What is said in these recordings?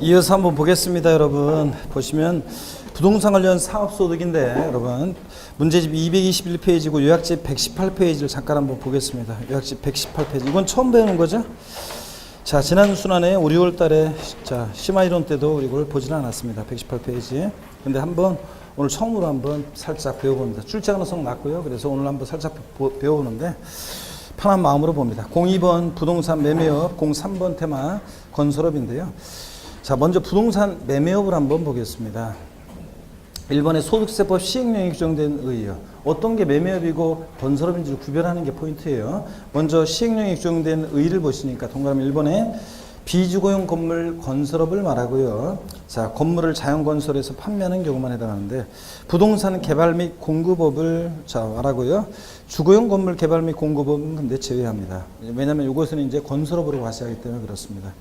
이어서 한번 보겠습니다. 여러분 보시면 부동산 관련 사업소득인데 여러분 문제집 221페이지고 요약집 118페이지를 잠깐 한번 보겠습니다. 요약집 118페이지 이건 처음 배우는 거죠? 자, 지난 순환에 5, 6월 달에 자 심화이론 때도 우리 이걸 보지는 않았습니다. 118페이지. 근데 한번 오늘 처음으로 한번 살짝 배워봅니다. 출제 가능성 낮고요. 그래서 오늘 한번 살짝 배워보는데 편한 마음으로 봅니다. 02번 부동산 매매업, 03번 테마 건설업인데요. 자, 먼저 부동산 매매업을 한번 보겠습니다. 1번에 소득세법 시행령이 규정된 의의요. 어떤 게 매매업이고 건설업인지를 구별하는 게 포인트예요. 먼저 시행령이 규정된 의의를 보시니까 동그라미 1번에 비주거용 건물 건설업을 말하고요. 자, 건물을 자연건설해서 판매하는 경우만 해당하는데 부동산 개발 및 공급업을 자 말하고요. 주거용 건물 개발 및 공급업은 근데 제외합니다. 왜냐하면 이것은 이제 건설업으로 과세하기 때문에 그렇습니다.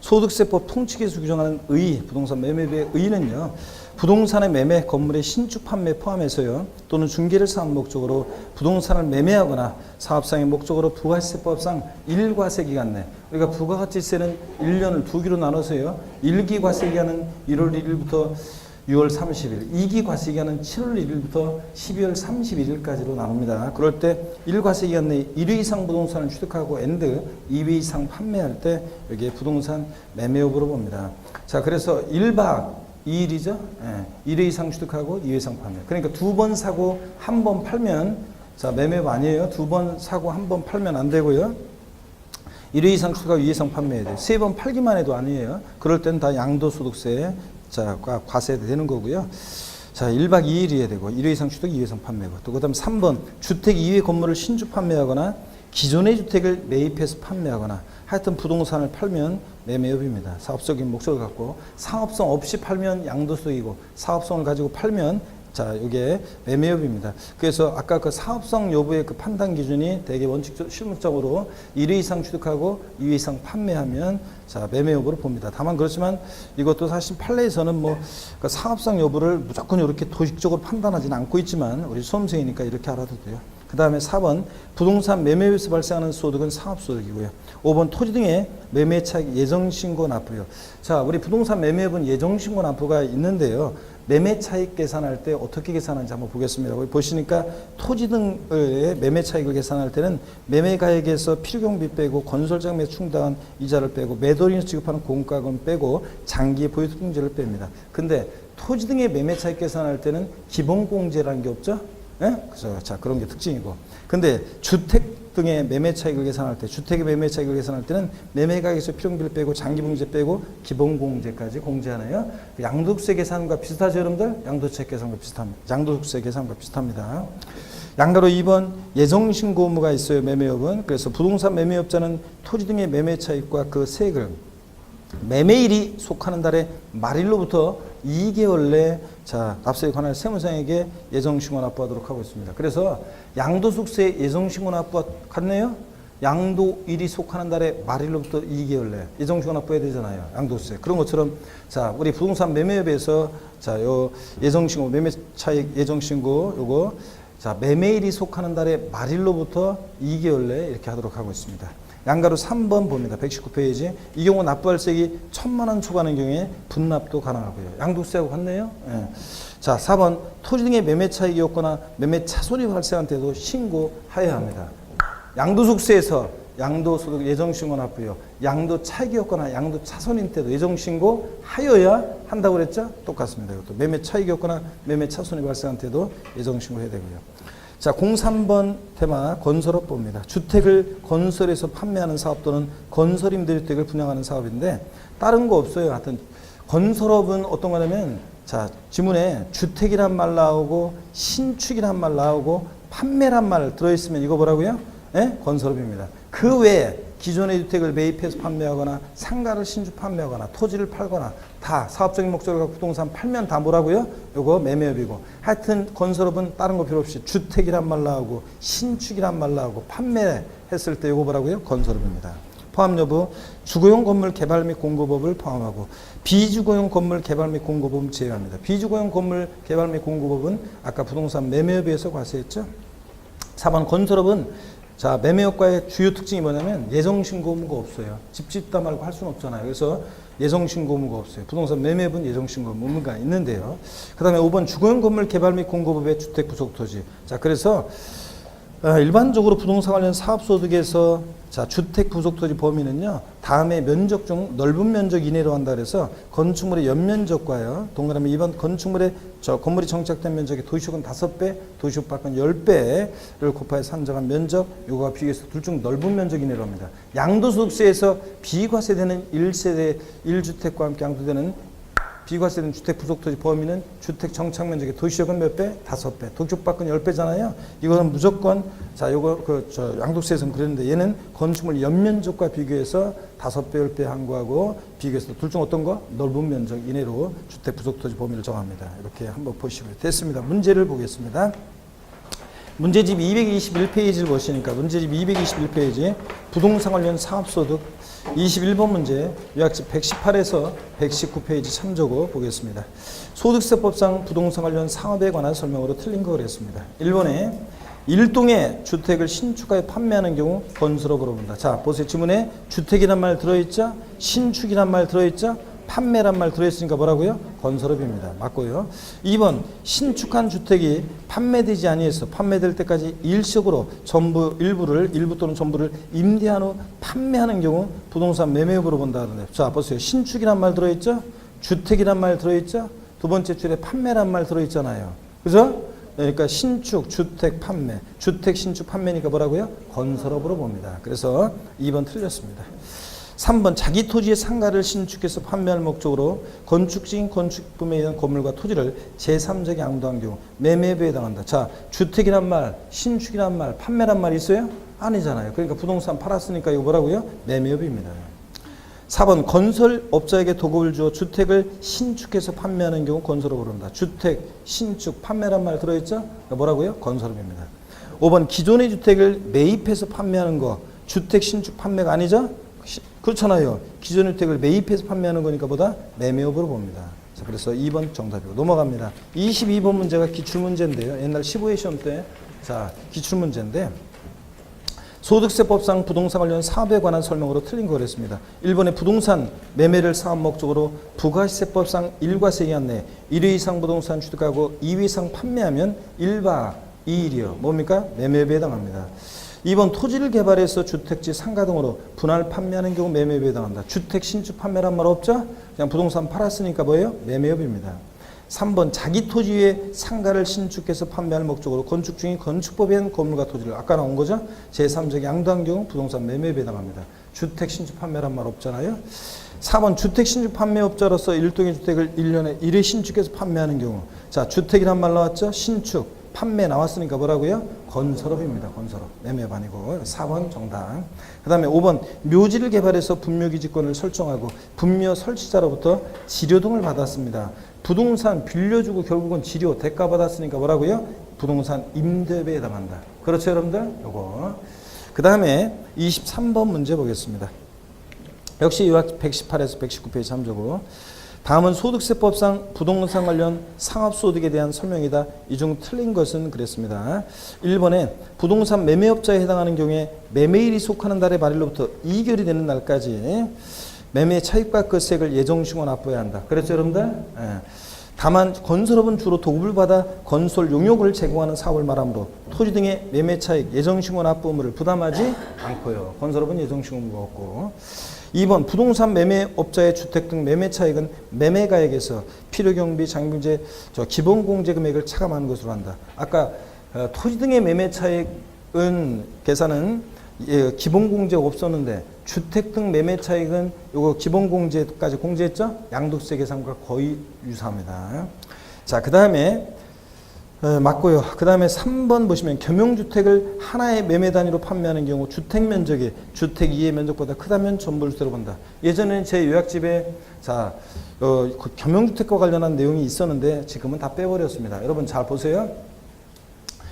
소득세법 통치기에서 규정하는 의의, 부동산 매매의 의의는요. 부동산의 매매, 건물의 신축 판매 포함해서요. 또는 중개를 사업 목적으로 부동산을 매매하거나 사업상의 목적으로 부가세법상 1과세 기간 내 우리가 부가가치세는 1년을 2기로 나눠서요. 1기 과세기간은 1월 1일부터 6월 30일, 2기 과세기간은 7월 1일부터 12월 31일까지로 나눕니다. 그럴 때 1과세기간 내에 1회 이상 부동산을 취득하고 앤드 2회 이상 판매할 때 여기에 부동산 매매업으로 봅니다. 자, 그래서 1박 2일이죠. 예, 1회 이상 취득하고 2회 이상 판매. 그러니까 2번 사고 1번 팔면 자 매매업 아니에요. 2번 사고 1번 팔면 안 되고요. 1회 이상 취득하고 2회 이상 판매해야 돼요. 3번 팔기만 해도 아니에요. 그럴 때는 다 양도소득세 자 과세되는 거고요. 자 1박 2일이어야 되고 1회 이상 취득 2회 이상 판매고 또 그다음 3번 주택 2회 건물을 신축 판매하거나 기존의 주택을 매입해서 판매하거나 하여튼 부동산을 팔면 매매업입니다. 사업적인 목적을 갖고 사업성 없이 팔면 양도소득이고 사업성을 가지고 팔면 자 이게 매매업입니다. 그래서 아까 그 사업성 여부의 그 판단 기준이 되게 원칙적 실무적으로 1회 이상 취득하고 2회 이상 판매하면 자 매매업으로 봅니다. 다만 그렇지만 이것도 사실 판례에서는 뭐 그 사업성 여부를 무조건 이렇게 도식적으로 판단하지는 않고 있지만 우리 수험생이니까 이렇게 알아도 돼요. 그 다음에 4번 부동산 매매에서 발생하는 소득은 사업소득이고요. 5번 토지 등의 매매차익 예정신고 납부요. 자, 우리 부동산 매매업은 예정신고 납부가 있는데요. 매매차익 계산할 때 어떻게 계산하는지 한번 보겠습니다. 여기 보시니까 토지 등의 매매차익을 계산할 때는 매매가액에서 필요경비 빼고 건설장매 충당한 이자를 빼고 매도인이 지급하는 공과금 빼고 장기 보유소득税를 뺍니다. 근데 토지 등의 매매차익 계산할 때는 기본공제라는 게 없죠? 예? 그래서 자 그런 게 특징이고. 근데 주택 등의 매매 차익을 계산할 때, 주택의 매매 차익을 계산할 때는 매매가격에서 필요경비를 빼고 장기공제 빼고 기본공제까지 공제하나요? 양도세 계산과 비슷하죠, 여러분들? 양도세 계산과 비슷합니다. 양도세 계산과 비슷합니다. 양가로 2번 예정신고 의무가 있어요, 매매업은. 그래서 부동산 매매업자는 토지 등의 매매 차익과 그 세액을 매매일이 속하는 달의 말일로부터 2개월 내 자, 납세에 관한 세무상에게 예정신고 납부하도록 하고 있습니다. 그래서 양도소득세 예정신고 납부 같네요. 양도일이 속하는 달의 말일로부터 2개월 내 예정신고 납부해야 되잖아요. 양도세. 그런 것처럼 자, 우리 부동산 매매업에서 자, 요 예정신고 매매차익 예정신고 요거 자, 매매일이 속하는 달의 말일로부터 2개월 내 이렇게 하도록 하고 있습니다. 양가로 3번 봅니다. 119페이지. 이 경우 납부할세액이 1,000만 원 초과하는 경우에 분납도 가능하고요. 양도세하고 같네요. 예. 자, 4번 토지 등의 매매 차익이 없거나 매매 차손이 발생한 때도 신고하여야 합니다. 양도소득세에서 양도소득 예정신고 납부요. 양도 차익이 없거나 양도 차손인 때도 예정신고하여야 한다고 그랬죠? 똑같습니다. 이것도 매매 차익이 없거나 매매 차손이 발생한 때도 예정신고해야 되고요. 자, 03번 테마 건설업 봅니다. 주택을 건설해서 판매하는 사업 또는 건설 임대주택을 분양하는 사업인데 다른 거 없어요. 하여튼 건설업은 어떤 거냐면 자, 지문에 주택이란 말 나오고 신축이란 말 나오고 판매란 말 들어있으면 이거 뭐라고요? 예? 건설업입니다. 그 외에 기존의 주택을 매입해서 판매하거나 상가를 신축 판매하거나 토지를 팔거나 다 사업적인 목적을 갖고 부동산 팔면 다 뭐라고요? 요거 매매업이고 하여튼 건설업은 다른 거 필요 없이 주택이란 말 나오고 신축이란 말 나오고 판매했을 때 요거 뭐라고요? 건설업입니다. 포함 여부 주거용 건물 개발 및 공급업을 포함하고 비주거용 건물 개발 및 공급업은 제외합니다. 비주거용 건물 개발 및 공급업은 아까 부동산 매매업에서 과세했죠? 4번 건설업은 자, 매매효과의 주요 특징이 뭐냐면 예정신고 의무가 없어요. 집 짓다 말고 할 수는 없잖아요. 그래서 예정신고 의무가 없어요. 부동산 매매분 예정신고 의무가 있는데요. 그 다음에 5번 주거용 건물 개발 및 공급업의 주택 부속 토지. 자, 그래서 일반적으로 부동산 관련 사업소득에서 자, 주택 부속 토지 범위는요, 다음에 면적 중 넓은 면적 이내로 한다 그래서 건축물의 연면적과요, 동그라미 2번 건축물의 건물이 정착된 면적의 도시옥은 5배, 도시옥 밖은 10배를 곱하여 산정한 면적, 요거와 비교해서 둘 중 넓은 면적 이내로 합니다. 양도소득세에서 비과세되는 1세대 1주택과 함께 양도되는 비과세된 주택 부속토지 범위는 주택 정착 면적의 도시역은 몇 배? 5배. 도시역 밖은 10배잖아요. 이거는 무조건 자, 요거 양도세에서는 그랬는데 얘는 건축물 연면적과 비교해서 5배, 10배 항구하고 비교해서 둘 중 어떤 거? 넓은 면적 이내로 주택 부속토지 범위를 정합니다. 이렇게 한번 보시면 됐습니다. 문제를 보겠습니다. 문제집 221페이지를 보시니까 문제집 221페이지 부동산 관련 사업소득 21번 문제 요약집 118에서 119페이지 참조고 보겠습니다. 소득세법상 부동산 관련 사업에 관한 설명으로 틀린 거 그랬습니다. 1번에 일동의 주택을 신축하여 판매하는 경우 건설업으로 본다. 자, 보세요. 지문에 주택이란 말 들어있죠? 신축이란 말 들어있죠? 판매란 말 들어있으니까 뭐라고요? 건설업입니다. 맞고요. 2번 신축한 주택이 판매되지 아니해서 판매될 때까지 일시적으로 일부 또는 전부를 임대한 후 판매하는 경우 부동산 매매업으로 본다는데, 자 보세요. 신축이란 말 들어있죠? 주택이란 말 들어있죠? 두 번째 줄에 판매란 말 들어있잖아요. 그죠? 그러니까 신축, 주택, 판매, 주택, 신축, 판매니까 뭐라고요? 건설업으로 봅니다. 그래서 2번 틀렸습니다. 3번 자기 토지의 상가를 신축해서 판매할 목적으로 건축지인 건축품에 의한 건물과 토지를 제3자에게 양도한 경우 매매업에 해당한다. 자, 주택이란 말, 신축이란 말, 판매란 말 있어요? 아니잖아요. 그러니까 부동산 팔았으니까 이거 뭐라고요? 매매업입니다. 4번 건설업자에게 도급을 주어 주택을 신축해서 판매하는 경우 건설업으로 한다. 주택, 신축, 판매란 말 들어있죠? 뭐라고요? 건설업입니다. 5번 기존의 주택을 매입해서 판매하는 거 주택, 신축, 판매가 아니죠? 그렇잖아요. 기존 주택을 매입해서 판매하는 거니까 보다 매매업으로 봅니다. 자, 그래서 2번 정답이고 넘어갑니다. 22번 문제가 기출문제인데요. 옛날 15회 시험 때 자, 기출문제인데 소득세법상 부동산 관련 사업에 관한 설명으로 틀린 거 그랬습니다. 1번에 부동산 매매를 사업 목적으로 부가세법상 일과세 기한 내에 1회 이상 부동산 취득하고 2회 이상 판매하면 1박 2일이요. 뭡니까? 매매업에 해당합니다. 2번 토지를 개발해서 주택지 상가 등으로 분할 판매하는 경우 매매업에 해당한다. 주택 신축 판매란 말 없죠? 그냥 부동산 팔았으니까 뭐예요? 매매업입니다. 3번 자기 토지의 상가를 신축해서 판매할 목적으로 건축 중인 건축법에 의한 건물과 토지를 아까 나온 거죠? 제3자에게 양도한 경우 부동산 매매업에 해당합니다. 주택 신축 판매란 말 없잖아요. 4번 주택 신축 판매업자로서 일동의 주택을 1년에 1회 신축해서 판매하는 경우 자, 주택이란 말 나왔죠? 신축 판매 나왔으니까 뭐라고요? 건설업입니다. 건설업. 매매업 아니고 4번 정답. 그 다음에 5번 묘지를 개발해서 분묘기지권을 설정하고 분묘 설치자로부터 지료 등을 받았습니다. 부동산 빌려주고 결국은 지료 대가 받았으니까 뭐라고요? 부동산 임대업에 해당한다. 그렇죠 여러분들? 요거. 그 다음에 23번 문제 보겠습니다. 역시 요약 118에서 119페이지 참조고 다음은 소득세법상 부동산 관련 상업소득에 대한 설명이다. 이 중 틀린 것은 그랬습니다. 1번에 부동산 매매업자에 해당하는 경우에 매매일이 속하는 달의 말일로부터 2개월이 되는 날까지 매매 차익과 거세액을 예정신고 납부해야 한다. 그렇죠 여러분들? 예. 다만 건설업은 주로 도급을 받아 건설 용역을 제공하는 사업을 말하므로 토지 등의 매매 차익 예정신고 납부 의무를 부담하지 않고요. 건설업은 예정신고 의무가 없고 2번 부동산 매매업자의 주택 등 매매 차익은 매매가액에서 필요경비, 장비제, 기본공제 금액을 차감하는 것으로 한다. 아까 토지 등의 매매 차익은 계산은 기본공제가 없었는데 주택 등 매매 차익은 요거 기본공제까지 공제했죠? 양도세 계산과 거의 유사합니다. 자, 그 다음에 맞고요. 그 다음에 3번 보시면 겸용주택을 하나의 매매 단위로 판매하는 경우 주택 면적이 주택 2의 면적보다 크다면 전부일세로 본다. 예전에 제 요약집에 자 겸용주택과 관련한 내용이 있었는데 지금은 다 빼버렸습니다. 여러분 잘 보세요.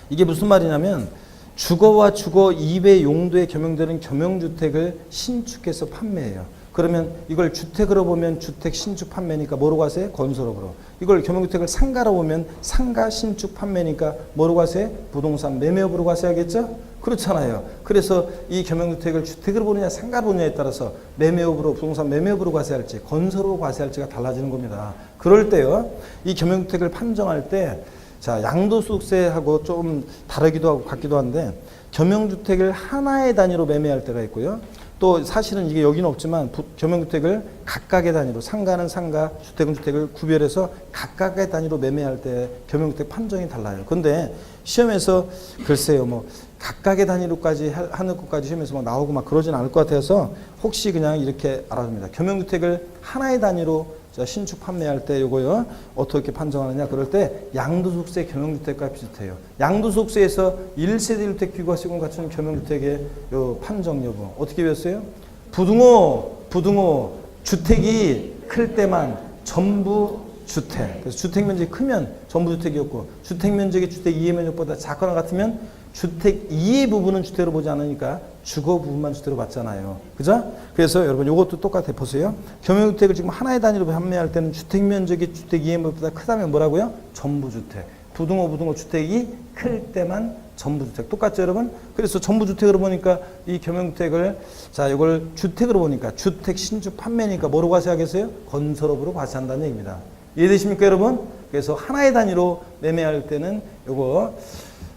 이게 무슨 말이냐면 주거와 주거 2배 용도에 겸용되는 겸용주택을 신축해서 판매해요. 그러면 이걸 주택으로 보면 주택 신축 판매니까 뭐로 가세요? 건설업으로. 이걸 겸용주택을 상가로 보면 상가 신축 판매니까 뭐로 가세요? 부동산 매매업으로 가셔야겠죠? 그렇잖아요. 그래서 이 겸용주택을 주택으로 보느냐 상가로 보느냐에 따라서 매매업으로 부동산 매매업으로 과세할지 건설로 과세할지가 달라지는 겁니다. 그럴 때요. 이 겸용주택을 판정할 때 자, 양도소득세하고 좀 다르기도 하고 같기도 한데 겸용주택을 하나의 단위로 매매할 때가 있고요. 또 사실은 이게 여기는 없지만 겸용주택을 각각의 단위로 상가는 상가, 주택은 주택을 구별해서 각각의 단위로 매매할 때 겸용주택 판정이 달라요. 그런데 시험에서 글쎄요 뭐 각각의 단위로까지 하는 것까지 시험에서 막 나오고 막 그러진 않을 것 같아서 혹시 그냥 이렇게 알아둡니다. 겸용주택을 하나의 단위로 신축 판매할 때 요거요 어떻게 판정하느냐 그럴 때 양도소득세 겸용주택과 비슷해요. 양도소득세에서 1세대 1주택 비과세금 갖춘 겸용주택의 요 판정 여부 어떻게 배웠어요? 부등호 주택이 클 때만 전부 주택. 그래서 주택 면적이 크면 전부 주택이었고 주택 면적이 주택 이해 면적보다 작거나 같으면 주택 이해 부분은 주택으로 보지 않으니까 주거 부분만 주택으로 봤잖아요. 그죠? 그래서 여러분 이것도 똑같아 보세요. 겸용주택을 지금 하나의 단위로 판매할 때는 주택 면적이 주택 이해 면적보다 크다면 뭐라고요? 전부 주택. 부등호 주택이 클 때만 전부 주택. 똑같죠, 여러분? 그래서 전부 주택으로 보니까 이 겸용주택을 자, 이걸 주택으로 보니까 주택 신축 판매니까 뭐로 과세하겠어요? 건설업으로 과세한다는 얘기입니다. 이해되십니까, 여러분? 그래서 하나의 단위로 매매할 때는 요거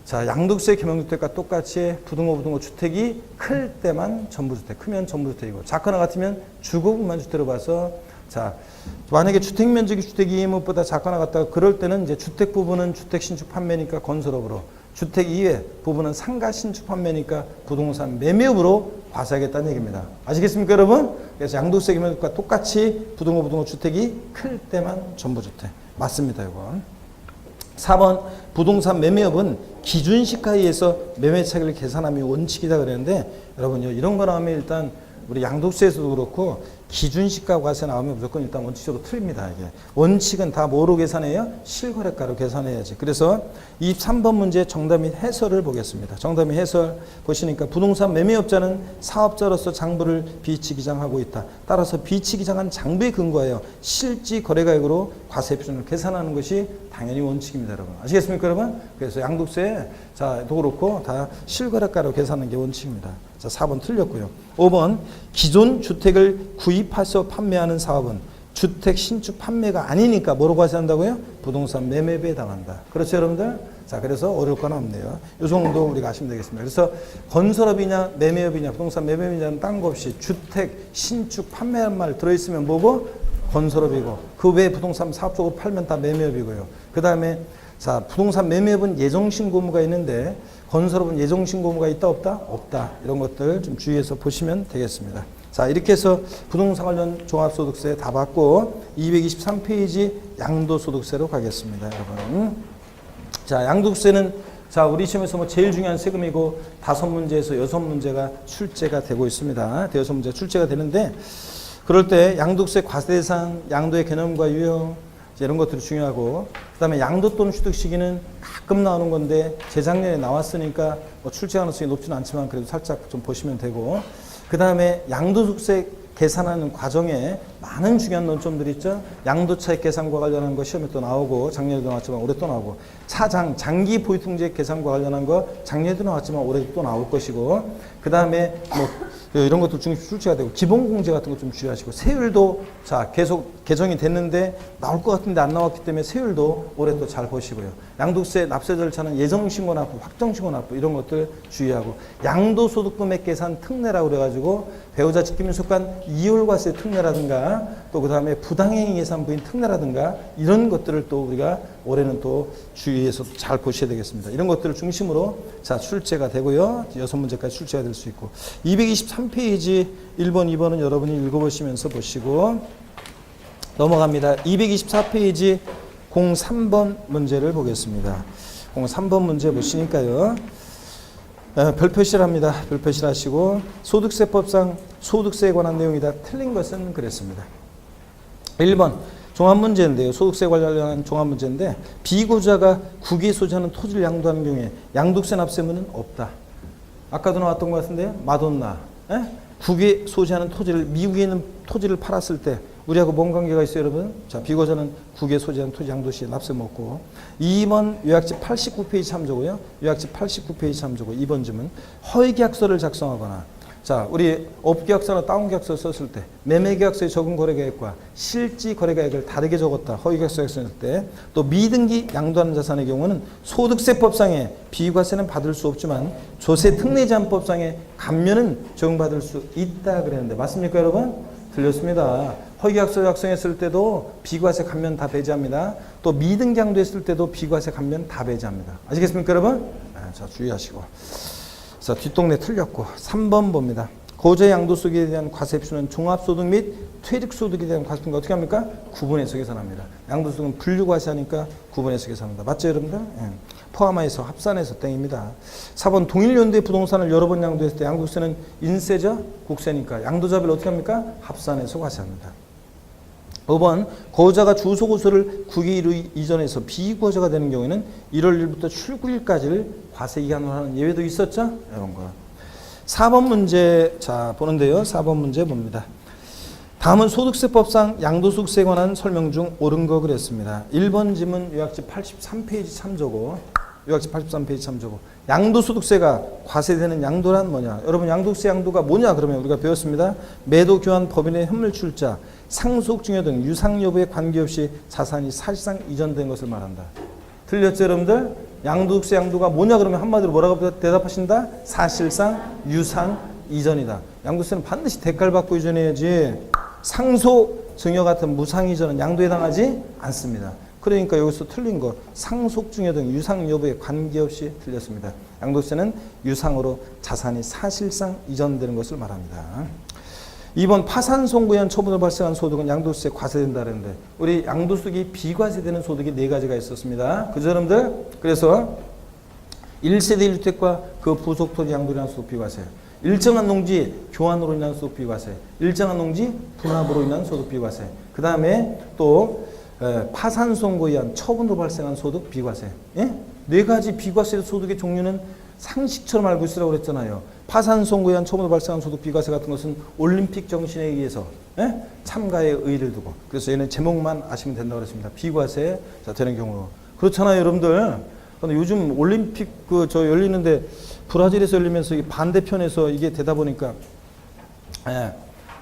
자, 양도세 겸용주택과 똑같이 부등호 주택이 클 때만 전부주택, 크면 전부주택이고 작거나 같으면 주거부만 주택으로 봐서 자, 만약에 주택 면적이 주택 이해물보다 작거나 같다가 그럴 때는 이제 주택 부분은 주택 신축 판매니까 건설업으로 주택 이외 부분은 상가 신축 판매니까 부동산 매매업으로 과세하겠다는 얘기입니다. 아시겠습니까, 여러분? 그래서 양도세 겸용주택과 똑같이 부등호 주택이 클 때만 전부주택. 맞습니다, 이건. 4번 부동산 매매업은 기준시가에 의해서 매매 차익을 계산함이 원칙이다 그랬는데 여러분요 이런 거 나오면 일단 우리 양도세에서도 그렇고 기준시가 과세 나오면 무조건 일단 원칙적으로 틀립니다. 이게 원칙은 다 뭐로 계산해요? 실거래가로 계산해야지. 그래서 23번 문제 정답 및 해설을 보겠습니다. 정답 및 해설 보시니까 부동산 매매업자는 사업자로서 장부를 비치 기장하고 있다. 따라서 비치 기장한 장부에 근거하여 실지 거래가액으로 과세 표준을 계산하는 것이 당연히 원칙입니다, 여러분. 아시겠습니까, 여러분? 그래서 양도세 자도 그렇고 다 실거래가로 계산하는 게 원칙입니다. 자, 4번 틀렸고요. 5번 기존 주택을 구입해서 판매하는 사업은 주택 신축 판매가 아니니까 뭐로 과세한다고요? 부동산 매매비에 해당한다. 그렇죠, 여러분들? 자, 그래서 어려울 건 없네요. 이 정도 우리가 아시면 되겠습니다. 그래서 건설업이냐 매매업이냐 부동산 매매업이냐는 딴 거 없이 주택 신축 판매란 말 들어있으면 뭐고? 건설업이고 그 외에 부동산 사업적으로 팔면 다 매매업이고요. 그 다음에 자, 부동산 매매업은 예정신고무가 있는데 건설업은 예정신고무가 있다 없다? 없다. 이런 것들 좀 주의해서 보시면 되겠습니다. 자, 이렇게 해서 부동산 관련 종합소득세 다 받고 223페이지 양도소득세로 가겠습니다, 여러분. 자, 양도세는 자, 우리 시험에서 뭐 제일 중요한 세금이고 5문제에서 6문제가 출제가 되고 있습니다. 6문제 출제가 되는데 그럴 때 양도세 과세 대상, 양도의 개념과 유형 이런 것들이 중요하고 그 다음에 양도 또는 취득 시기는 가끔 나오는 건데 재작년에 나왔으니까 뭐 출제 가능성이 높지는 않지만 그래도 살짝 좀 보시면 되고 그 다음에 양도소득세 계산하는 과정에 많은 중요한 논점들이 있죠. 양도차익 계산과 관련한 거 시험에 또 나오고 작년에도 나왔지만 올해 또 나오고 장기 보유통지액 계산과 관련한 거 작년에도 나왔지만 올해도 또 나올 것이고 그 다음에 뭐 이런 것도 출제가 되고 기본공제 같은 거 좀 주의하시고 세율도 자 계속 개정이 됐는데 나올 것 같은데 안 나왔기 때문에 세율도 올해 또 잘 보시고요. 양도세 납세 절차는 예정신고 납부, 확정신고 납부 이런 것들 주의하고 양도소득금액 계산 특례라고 그래가지고 배우자 직계민속간 이율과세 특례라든가 또 그 다음에 부당행위 예산 부인 특례라든가 이런 것들을 또 우리가 올해는 또 주의해서 잘 보셔야 되겠습니다. 이런 것들을 중심으로 자 출제가 되고요. 6문제까지 출제가 될 수 있고 223페이지 1번, 2번은 여러분이 읽어보시면서 보시고 넘어갑니다. 224페이지 03번 문제를 보겠습니다. 03번 문제 보시니까요. 별표시를 합니다. 별표시를 하시고 소득세법상 소득세에 관한 내용이다. 틀린 것은 그랬습니다. 1번 종합문제인데요. 소득세 관련한 종합문제인데 비고자가 국외에 소지하는 토지를 양도하는 경우에 양도세 납세문은 없다. 아까도 나왔던 것 같은데 마돈나 국외에 소지하는 토지를 미국에 있는 토지를 팔았을 때 우리하고 뭔 관계가 있어요, 여러분? 자, 비과세는 국외 소재한 토지 양도시에 납세 먹고. 2번 요약지 89페이지 참조고요. 요약지 89페이지 참조고 2번 질문. 허위계약서를 작성하거나 자, 우리 업계약서나 다운계약서 썼을 때 매매계약서의 적은 거래계획과 실지 거래계획을 다르게 적었다. 허위계약서 썼을 때 또 미등기 양도하는 자산의 경우는 소득세법상의 비과세는 받을 수 없지만 조세특례제한법상의 감면은 적용받을 수 있다 그랬는데 맞습니까 여러분? 틀렸습니다. 허위계약서 작성했을 때도 비과세 감면 다 배제합니다. 또 미등기 양도했을 때도 비과세 감면 다 배제합니다. 아시겠습니까 여러분? 자, 주의하시고. 자, 뒷동네 틀렸고 3번 봅니다. 고재 양도소득에 대한 과세표는 종합소득 및 퇴직소득에 대한 과세표는 어떻게 합니까? 구분해서 계산합니다. 양도소득은 분류과세하니까 구분해서 계산합니다. 맞죠 여러분들? 예. 포함해서 합산해서 땡입니다. 4번 동일연도의 부동산을 여러 번 양도했을 때 양도세는 인세죠? 국세니까 양도자비를 어떻게 합니까? 합산해서 과세합니다. 5번 거주자가 주소고소를 국유로 이전해서 비과세가 되는 경우에는 1월 1일부터 출구일까지를 과세기한으로 하는 예외도 있었죠? 이런 거. 4번 문제 자 보는데요. 4번 문제 봅니다. 다음은 소득세법상 양도소득세에 관한 설명 중 옳은 거 그랬습니다. 1번 지문 요약지 83페이지 참조고 요약지 83페이지 참조고 양도소득세가 과세되는 양도란 뭐냐? 여러분 양도세 양도가 뭐냐? 그러면 우리가 배웠습니다. 매도 교환 법인의 현물 출자 상속 증여 등 유상 여부에 관계없이 자산이 사실상 이전된 것을 말한다. 틀렸죠 여러분들? 양도세 양도가 뭐냐 그러면 한마디로 뭐라고 대답하신다? 사실상 유상 이전이다. 양도세는 반드시 대가를 받고 이전해야지 상속 증여 같은 무상 이전은 양도에 해당하지 않습니다. 그러니까 여기서 틀린 거 상속 증여 등 유상 여부에 관계없이 틀렸습니다. 양도세는 유상으로 자산이 사실상 이전되는 것을 말합니다. 2번 파산 선고에 의한 처분으로 발생한 소득은 양도세 과세된다 그랬는데 우리 양도소득이 비과세되는 소득이 4가지가 있었습니다. 그죠 여러분들? 그래서 1세대 1주택과 그 부속 토지 양도로 인한 소득 비과세, 일정한 농지 교환으로 인한 소득 비과세, 일정한 농지 분합으로 인한 소득 비과세, 그 다음에 또 파산 선고에 의한 처분으로 발생한 소득 비과세. 예? 4가지 비과세 소득의 종류는 상식처럼 알고 있으라고 그랬잖아요. 파산 선고에 의한 처분으로 발생한 소득 비과세 같은 것은 올림픽 정신에 의해서 참가의 의의를 두고 그래서 얘는 제목만 아시면 된다고 그랬습니다. 비과세 자, 되는 경우로. 그렇잖아요 여러분들. 근데 요즘 올림픽 저 열리는데 브라질에서 열리면서 이 반대편에서 이게 되다 보니까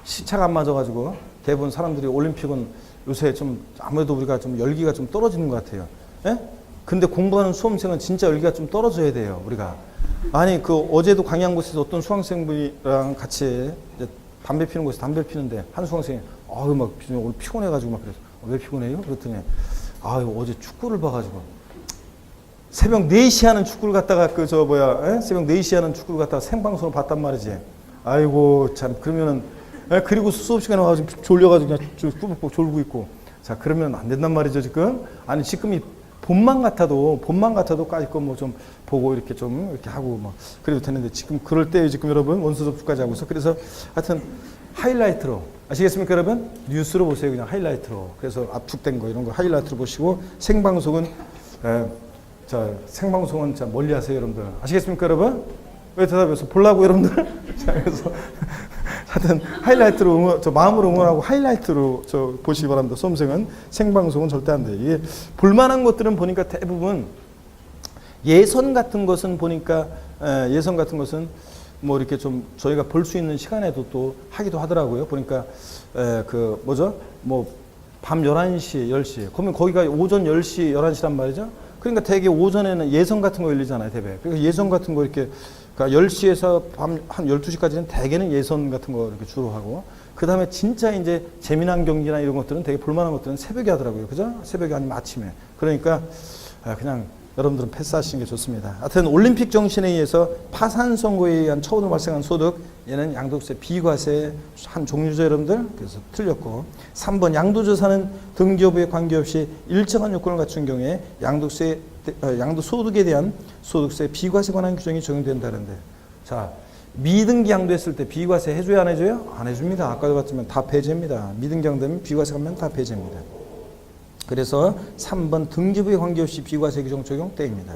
시차가 안 맞아가지고 대부분 사람들이 올림픽은 요새 좀 아무래도 우리가 좀 열기가 좀 떨어지는 것 같아요. 예? 근데 공부하는 수험생은 진짜 열기가 좀 떨어져야 돼요, 우리가. 아니, 어제도 강양고에서 어떤 수강생분이랑 같이 이제 담배 피는 곳에서 담배 피는데 한 수강생이, 막 오늘 피곤해가지고 막 그래서, 왜 피곤해요? 그랬더니, 어제 축구를 봐가지고. 새벽 4시에 하는 축구를 갖다가 새벽 4시에 하는 축구를 갖다가 생방송으로 봤단 말이지. 아이고, 참, 그러면은, 그리고 수업 시간에 와가지고 졸려가지고 그냥 꾸벅꾸벅 졸고 있고. 자, 그러면 안 된단 말이죠, 지금. 아니, 지금이 봄만 같아도 까짓 거 뭐 좀 보고 이렇게 좀 이렇게 하고 막 그래도 되는데 지금 그럴 때 지금 여러분 원서 접수까지 하고 있어. 그래서 하여튼 하이라이트로 아시겠습니까, 여러분? 뉴스로 보세요, 그냥 하이라이트로. 그래서 압축된 거 이런 거 하이라이트로 보시고 생방송은 생방송은 자 멀리 하세요, 여러분들. 아시겠습니까, 여러분? 왜 대답해서 보려고 여러분들? 자, 그래서 하여튼 하이라이트로 마음으로 응원하고 하이라이트로 보시기 바랍니다. 수험생은 생방송은 절대 안 돼. 이게 볼만한 것들은 보니까 대부분 예선 같은 것은 보니까 예선 같은 것은 뭐 이렇게 좀 저희가 볼 수 있는 시간에도 또 하기도 하더라고요. 보니까 뭐 밤 11시, 10시. 그러면 거기가 오전 10시, 11시란 말이죠. 그러니까 되게 오전에는 예선 같은 거 열리잖아요, 대배. 그러니까 예선 같은 거 이렇게 그러니까 10시에서 밤 한 12시까지는 대개는 예선 같은 거 이렇게 주로 하고 그다음에 진짜 이제 재미난 경기나 이런 것들은 되게 볼만한 것들은 새벽에 하더라고요. 그죠? 새벽에 아니면 아침에. 그러니까 그냥 여러분들은 패스하시는 게 좋습니다. 하여튼 올림픽 정신에 의해서 파산 선고에 의한 처분으로 발생한 소득 얘는 양도세 비과세 한 종류죠, 여러분들. 그래서 틀렸고 3번 양도자산은 등기 여부에 관계없이 일정한 요건을 갖춘 경우에 양도소득에 대한 소득세 비과세 관한 규정이 적용된다는데 자 미등기 양도했을 때 비과세 해줘야 안 해줘요? 안 해줍니다. 아까도 봤지만 다 배제입니다. 미등기 양도하면 비과세 가면 다 배제입니다. 그래서 3번 등기부에 관계없이 비과세 규정 적용 땡입니다.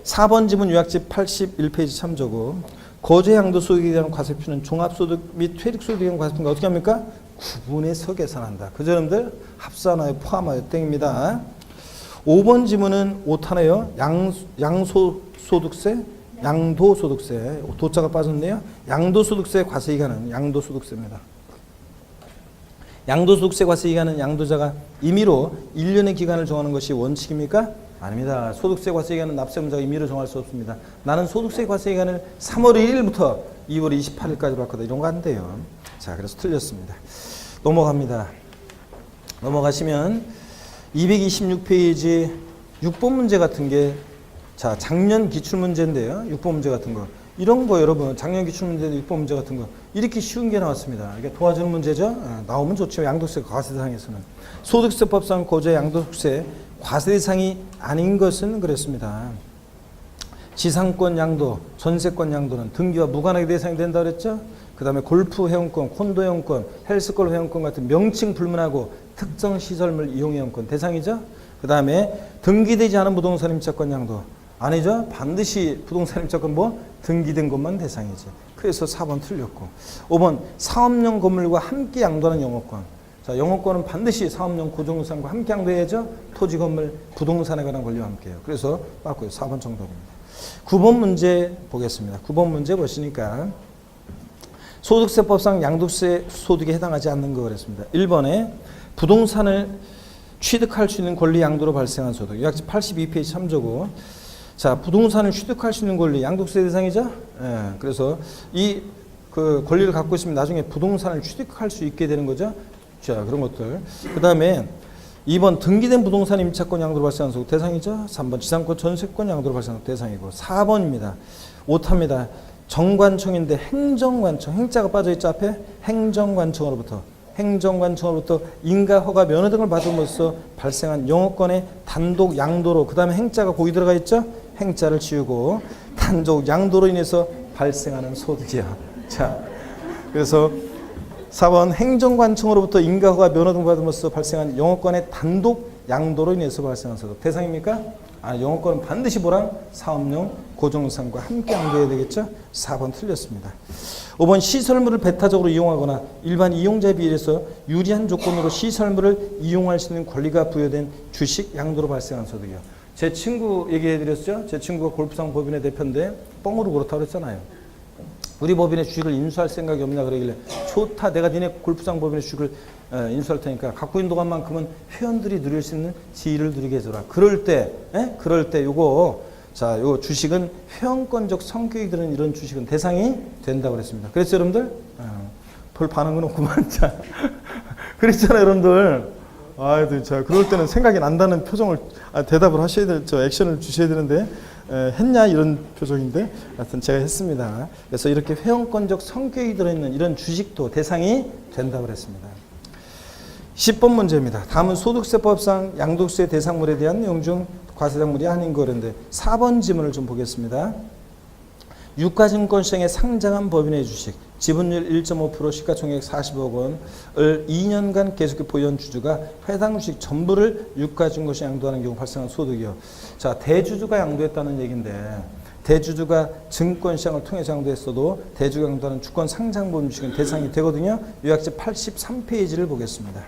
4번 지문 요약집 81페이지 참조고 거제 양도소득에 대한 과세표는 종합소득 및 퇴직소득에 대한 과세표가 어떻게 합니까? 구분해서 계산한다. 그죠, 여러분들? 합산하여 포함하여 땡입니다. 5번 지문은 오타네요. 양소소득세, 양도소득세. 도자가 빠졌네요. 양도소득세 과세기간은 양도소득세입니다. 양도소득세 과세기간은 양도자가 임의로 1년의 기간을 정하는 것이 원칙입니까? 아닙니다. 소득세 과세기간은 납세문자가 임의로 정할 수 없습니다. 나는 소득세 과세기간을 3월 1일부터 2월 28일까지로 할 거다. 이런 거 안 돼요. 자, 그래서 틀렸습니다. 넘어갑니다. 넘어가시면 226페이지 6번 문제 같은 게, 자, 작년 기출문제인데요. 6번 문제 같은 거. 이런 거 여러분, 작년 기출문제도 6번 문제 같은 거. 이렇게 쉬운 게 나왔습니다. 이게 도와주는 문제죠. 나오면 좋죠. 양도세 과세 대상에서는. 소득세법상 고제 양도세 과세 대상이 아닌 것은 그랬습니다. 지상권 양도, 전세권 양도는 등기와 무관하게 대상이 된다고 그랬죠. 그 다음에 골프 회원권, 콘도 회원권, 헬스클럽 회원권 같은 명칭 불문하고 특정 시설물 이용 회원권 대상이죠. 그 다음에 등기되지 않은 부동산 임차권 양도 아니죠. 반드시 부동산 임차권 뭐 등기된 것만 대상이지. 그래서 4번 틀렸고, 5번 사업용 건물과 함께 양도하는 영업권. 자, 영업권은 반드시 사업용 고정상과 함께 양도해야죠. 토지 건물 부동산에 관한 권리와 함께요. 그래서 맞고요. 4번 정답입니다. 9번 문제 보겠습니다. 9번 문제 보시니까 소득세법상 양도세 소득에 해당하지 않는 거 그랬습니다. 1번에 부동산을 취득할 수 있는 권리 양도로 발생한 소득. 요약집 82페이지 3조고. 자, 부동산을 취득할 수 있는 권리 양도세 대상이죠. 예, 그래서 이 그 권리를 갖고 있으면 나중에 부동산을 취득할 수 있게 되는 거죠. 자, 그런 것들. 그 다음에 2번 등기된 부동산 임차권 양도로 발생한 소득 대상이죠. 3번 지상권 전세권 양도로 발생한 대상이고, 4번입니다. 오타입니다. 정관청인데 행정관청, 행자가 빠져있죠. 앞에 행정관청으로부터 인가 허가 면허 등을 받음으로써 발생한 영업권의 단독 양도로, 그 다음에 행자가 거기 들어가 있죠. 행자를 지우고 단독 양도로 인해서 발생하는 소득이야. 자, 그래서 4번 행정관청으로부터 인가 허가 면허 등 받음으로써 발생한 영업권의 단독 양도로 인해서 발생한 소득 대상입니까? 영업권은 반드시 뭐랑? 사업용 고정상과 함께 양도해야 되겠죠? 4번 틀렸습니다. 5번 시설물을 배타적으로 이용하거나 일반 이용자에 비해서 유리한 조건으로 시설물을 이용할 수 있는 권리가 부여된 주식 양도로 발생한 소득이요. 제 친구 얘기해 드렸죠? 제 친구가 골프장 법인의 대표인데 뻥으로 그렇다고 그랬잖아요. 우리 법인의 주식을 인수할 생각이 없냐 그러길래, 좋다, 내가 니네 골프장 법인의 주식을 인수할 테니까 갖고 있는 동안만큼은 회원들이 누릴 수 있는 지위를 누리게 해줘라. 그럴 때 요거, 자, 요 주식은 회원권적 성격이 드는 이런 주식은 대상이 된다고 그랬습니다. 그랬죠, 여러분들? 별 반응은 없구만. 자, 그랬잖아요, 여러분들. 자, 그럴 때는 생각이 난다는 표정을, 대답을 하셔야 될, 액션을 주셔야 되는데, 했냐 이런 표정인데, 하여튼 제가 했습니다. 그래서 이렇게 회원권적 성격이 들어있는 이런 주식도 대상이 된다고 그랬습니다. 10번 문제입니다. 다음은 소득세법상 양도세 대상물에 대한 내용 중 과세작물이 아닌 거인데 4번 지문을 좀 보겠습니다. 유가증권시장에 상장한 법인의 주식, 지분율 1.5%, 시가총액 40억 원을 2년간 계속해 보유한 주주가 해당 주식 전부를 유가증권시장에 양도하는 경우 발생한 소득이요. 자, 대주주가 양도했다는 얘기인데, 대주주가 증권시장을 통해서 양도했어도 대주주가 양도하는 주권 상장법인 주식은 대상이 되거든요. 요약집 83페이지를 보겠습니다.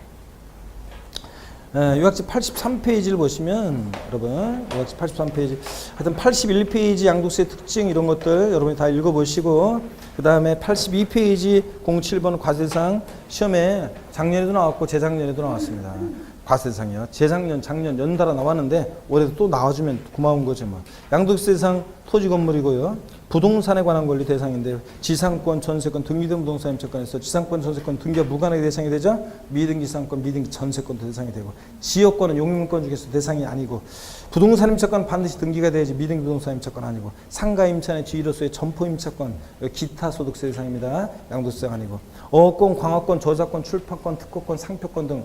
요약집 83페이지를 보시면, 여러분, 요약집 83페이지, 하여튼 81페이지 양도세 특징 이런 것들 여러분이 다 읽어보시고, 그 다음에 82페이지 07번 과세상 시험에 작년에도 나왔고 재작년에도 나왔습니다. 과세상이요. 재작년, 작년 연달아 나왔는데 올해도 또 나와주면 고마운 거죠. 뭐. 양도세 대상 토지 건물이고요. 부동산에 관한 권리 대상인데, 지상권, 전세권, 등기된 부동산 임차권에서 지상권, 전세권, 등기가 무관하게 대상이 되죠. 미등기 지상권, 미등기 전세권도 대상이 되고, 지역권은 용인권 중에서 대상이 아니고, 부동산 임차권은 반드시 등기가 돼야지 미등기 부동산 임차권 아니고, 상가 임차인의 지위로서의 점포 임차권, 기타 소득세 대상입니다. 양도세가 아니고, 어권, 광화권, 저작권, 출판권, 특허권, 상표권 등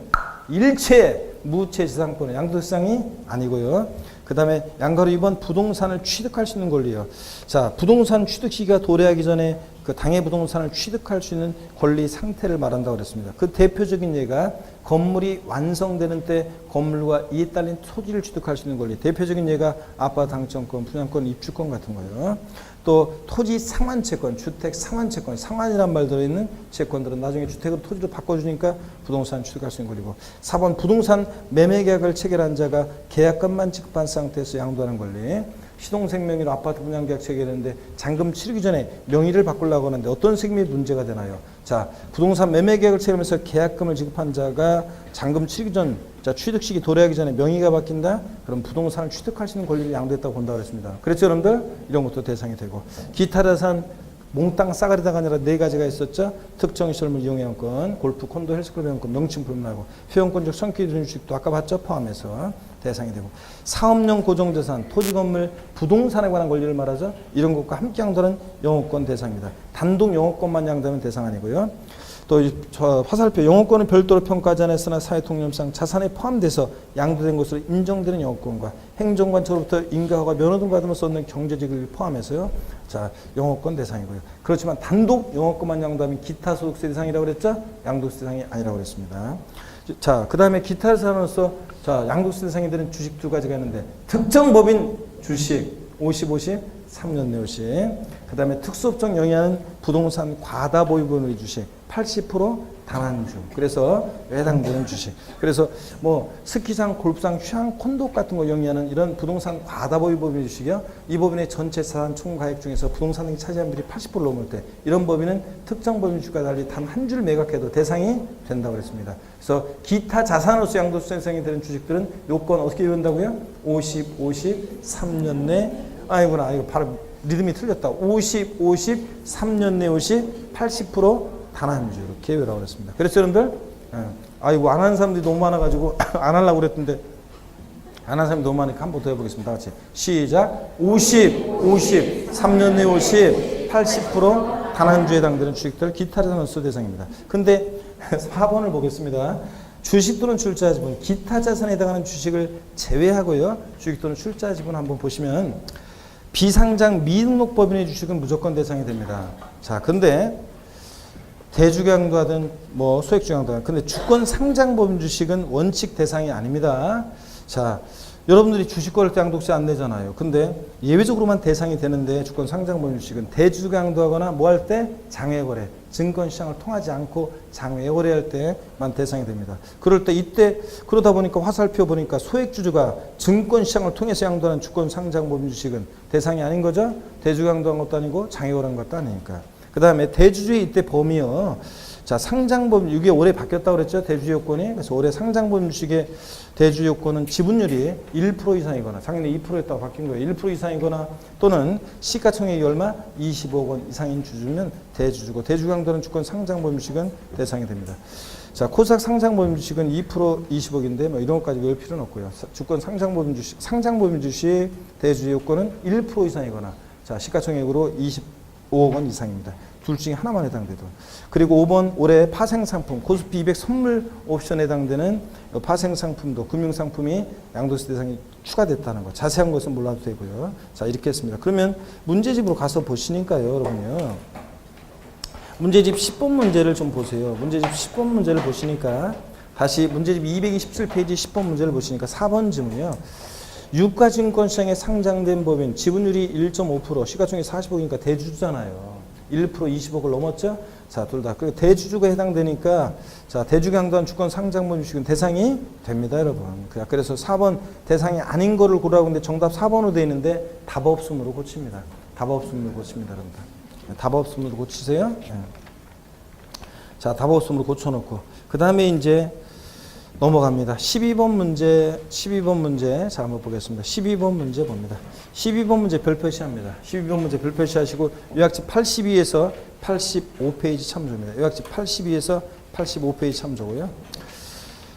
일체 무채 지상권은 양도세상이 아니고요. 그 다음에 양가로 2번 부동산을 취득할 수 있는 권리요. 자, 부동산 취득 시기가 도래하기 전에 그 당해 부동산을 취득할 수 있는 권리 상태를 말한다고 그랬습니다. 그 대표적인 예가 건물이 완성되는 때 건물과 이에 딸린 토지를 취득할 수 있는 권리. 대표적인 예가 아파트 당첨권, 분양권, 입주권 같은 거예요. 또 토지 상환 채권, 주택 상환 채권, 상환이란 말 들어있는 채권들은 나중에 주택으로 토지로 바꿔주니까 부동산 취득할 수 있는 권리고 4번 부동산 매매 계약을 체결한 자가 계약금만 지급한 상태에서 양도하는 권리. 시동생 명의로 아파트 분양 계약 체결했는데 잔금 치르기 전에 명의를 바꾸려고 하는데 어떤 책임이 문제가 되나요? 자, 부동산 매매 계약을 체결하면서 계약금을 지급한 자가 잔금 치르기 전, 자, 취득 시기 도래하기 전에 명의가 바뀐다? 그럼 부동산을 취득할 수 있는 권리를 양도했다고 본다고 했습니다. 그렇죠, 여러분들? 이런 것도 대상이 되고. 기타 자산 몽땅 싸가리다가 아니라 네 가지가 있었죠. 특정 시설물 이용회원권, 골프, 콘도, 헬스클럽 회원권, 명칭품 말고 회원권적 성격이 드는 주식도 아까 봤죠? 포함해서 대상이 되고 사업용 고정자산, 토지, 건물, 부동산에 관한 권리를 말하죠. 이런 것과 함께 양도하는 영업권 대상입니다. 단독 영업권만 양도하면 대상 아니고요. 또 저 화살표 영업권은 별도로 평가하지 않았으나 사회통념상 자산에 포함돼서 양도된 것으로 인정되는 영업권과 행정관처로부터 인가허가 면허 등 받으면서 얻는 경제적 이익을 포함해서요. 자, 영업권 대상이고요. 그렇지만 단독 영업권만 양도하면 기타 소득세 대상이라고 그랬죠? 양도세 대상이 아니라고 그랬습니다. 자, 그 다음에 기타 자산으로서 자, 양도세 대상이 되는 주식 두 가지가 있는데 특정 법인 주식 50, 3년 내 50. 그 다음에 특수업종 영위하는 부동산 과다 보유분의 주식 80% 단한주. 그래서 해당되는 주식. 그래서 뭐 스키장, 골프장, 휴양, 콘도 같은 거 영위하는 이런 부동산 과다 보유분의 주식이요. 이 법인의 전체 자산 총 가액 중에서 부동산 등이 차지하는 비율이 80% 넘을 때 이런 법인은 특정 법인 주식과 달리 단 한 줄 매각해도 대상이 된다고 그랬습니다. 그래서 기타 자산으로서 양도세 대상이 되는 주식들은 요건 어떻게 이룬다고요? 50, 3년 내 아이고나 이거 바로 리듬이 틀렸다. 50, 3년 내 50, 80% 단한주 이렇게 외우라고 그랬습니다. 그래서 여러분들 아이고 안 하는 사람들이 너무 많아가지고 안 하려고 그랬는데 안 하는 사람이 너무 많으니까 한 번 더 해보겠습니다. 같이 시작. 50, 3년 내 50, 80% 단한주에 해당되는 주식들 기타 자산으로서 대상입니다. 근데 4번을 보겠습니다. 주식 또는 출자 지분, 기타 자산에 해당하는 주식을 제외하고요. 주식 또는 출자 지분 한번 보시면 비상장 미등록법인의 주식은 무조건 대상이 됩니다. 자, 근데 대주주양도하든 뭐 소액주양도하든 근데 주권 상장법인 주식은 원칙 대상이 아닙니다. 자, 여러분들이 주식 거래할 때 양도세 안 내잖아요. 근데 예외적으로만 대상이 되는데 주권 상장법인 주식은 대주주양도하거나 뭐 할 때 장외거래, 증권시장을 통하지 않고 장외거래할 때만 대상이 됩니다. 그럴 때 이때 그러다 보니까 화살표 보니까 소액주주가 증권시장을 통해서 양도하는 주권 상장법인 주식은 대상이 아닌 거죠. 대주주양도한 것도 아니고 장외거래한 것도 아니니까. 그 다음에 대주주의 이때 범위요. 자, 상장법인, 이게 올해 바뀌었다고 그랬죠? 대주주 요건이. 그래서 올해 상장법인 주식의 대주주 요건은 지분율이 1% 이상이거나, 작년에 2%였다고 바뀐 거예요. 1% 이상이거나 또는 시가총액이 얼마? 25억 원 이상인 주주면 대주주고, 대주주양도는 주권 상장법인 주식은 대상이 됩니다. 자, 코스닥 상장법인 주식은 2% 20억인데 뭐 이런 것까지 외울 필요는 없고요. 주권 상장법인 주식, 상장법인 주식 대주주 요건은 1% 이상이거나, 자, 시가총액으로 25억 원 이상입니다. 둘 중에 하나만 해당되도. 그리고 5번 올해 파생상품 코스피 200 선물 옵션에 해당되는 파생상품도 금융상품이 양도세 대상이 추가됐다는 거. 자세한 것은 몰라도 되고요. 자, 이렇게 했습니다. 그러면 문제집으로 가서 보시니까요, 여러분요. 문제집 10번 문제를 좀 보세요. 문제집 10번 문제를 보시니까 다시 문제집 227페이지 10번 문제를 보시니까 4번 지문이요. 유가증권시장에 상장된 법인 지분율이 1.5% 시가총액 40억이니까 대주주잖아요. 1% 20억을 넘었죠? 자, 둘 다. 그리고 대주주가 해당되니까, 자, 대주주양도한 주권 상장법인 주식은 대상이 됩니다, 여러분. 그래서 4번 대상이 아닌 거를 고르라고 하는데 정답 4번으로 되어 있는데 답 없음으로 고칩니다. 답 없음으로 고칩니다, 여러분들. 답 없음으로 고치세요. 네. 자, 답 없음으로 고쳐놓고. 그 다음에 이제 넘어갑니다. 12번 문제. 자, 한번 보겠습니다. 12번 문제 봅니다. 12번 문제 별표시합니다. 12번 문제 별표시하시고 요약집 82에서 85페이지 참조입니다. 요약집 82에서 85페이지 참조고요.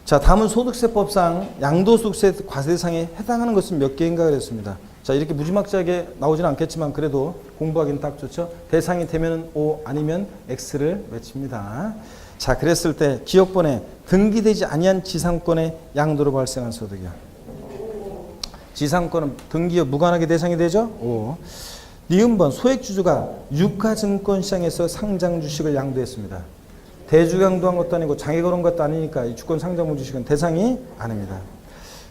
자, 다음은 소득세법상 양도소득세 과세대상에 해당하는 것은 몇 개인가 그랬습니다. 자, 이렇게 무지막지하게 나오지는 않겠지만 그래도 공부하기는 딱 좋죠. 대상이 되면 O 아니면 X를 외칩니다. 자, 그랬을 때 기업번에 등기되지 아니한 지상권의 양도로 발생한 소득이요. 지상권은 등기와 무관하게 대상이 되죠. 오. 니은번 소액주주가 유가증권시장에서 상장 주식을 양도했습니다. 대주양도한 것도 아니고 장외거래한 것도 아니니까 이 주권 상장분 주식은 대상이 아닙니다.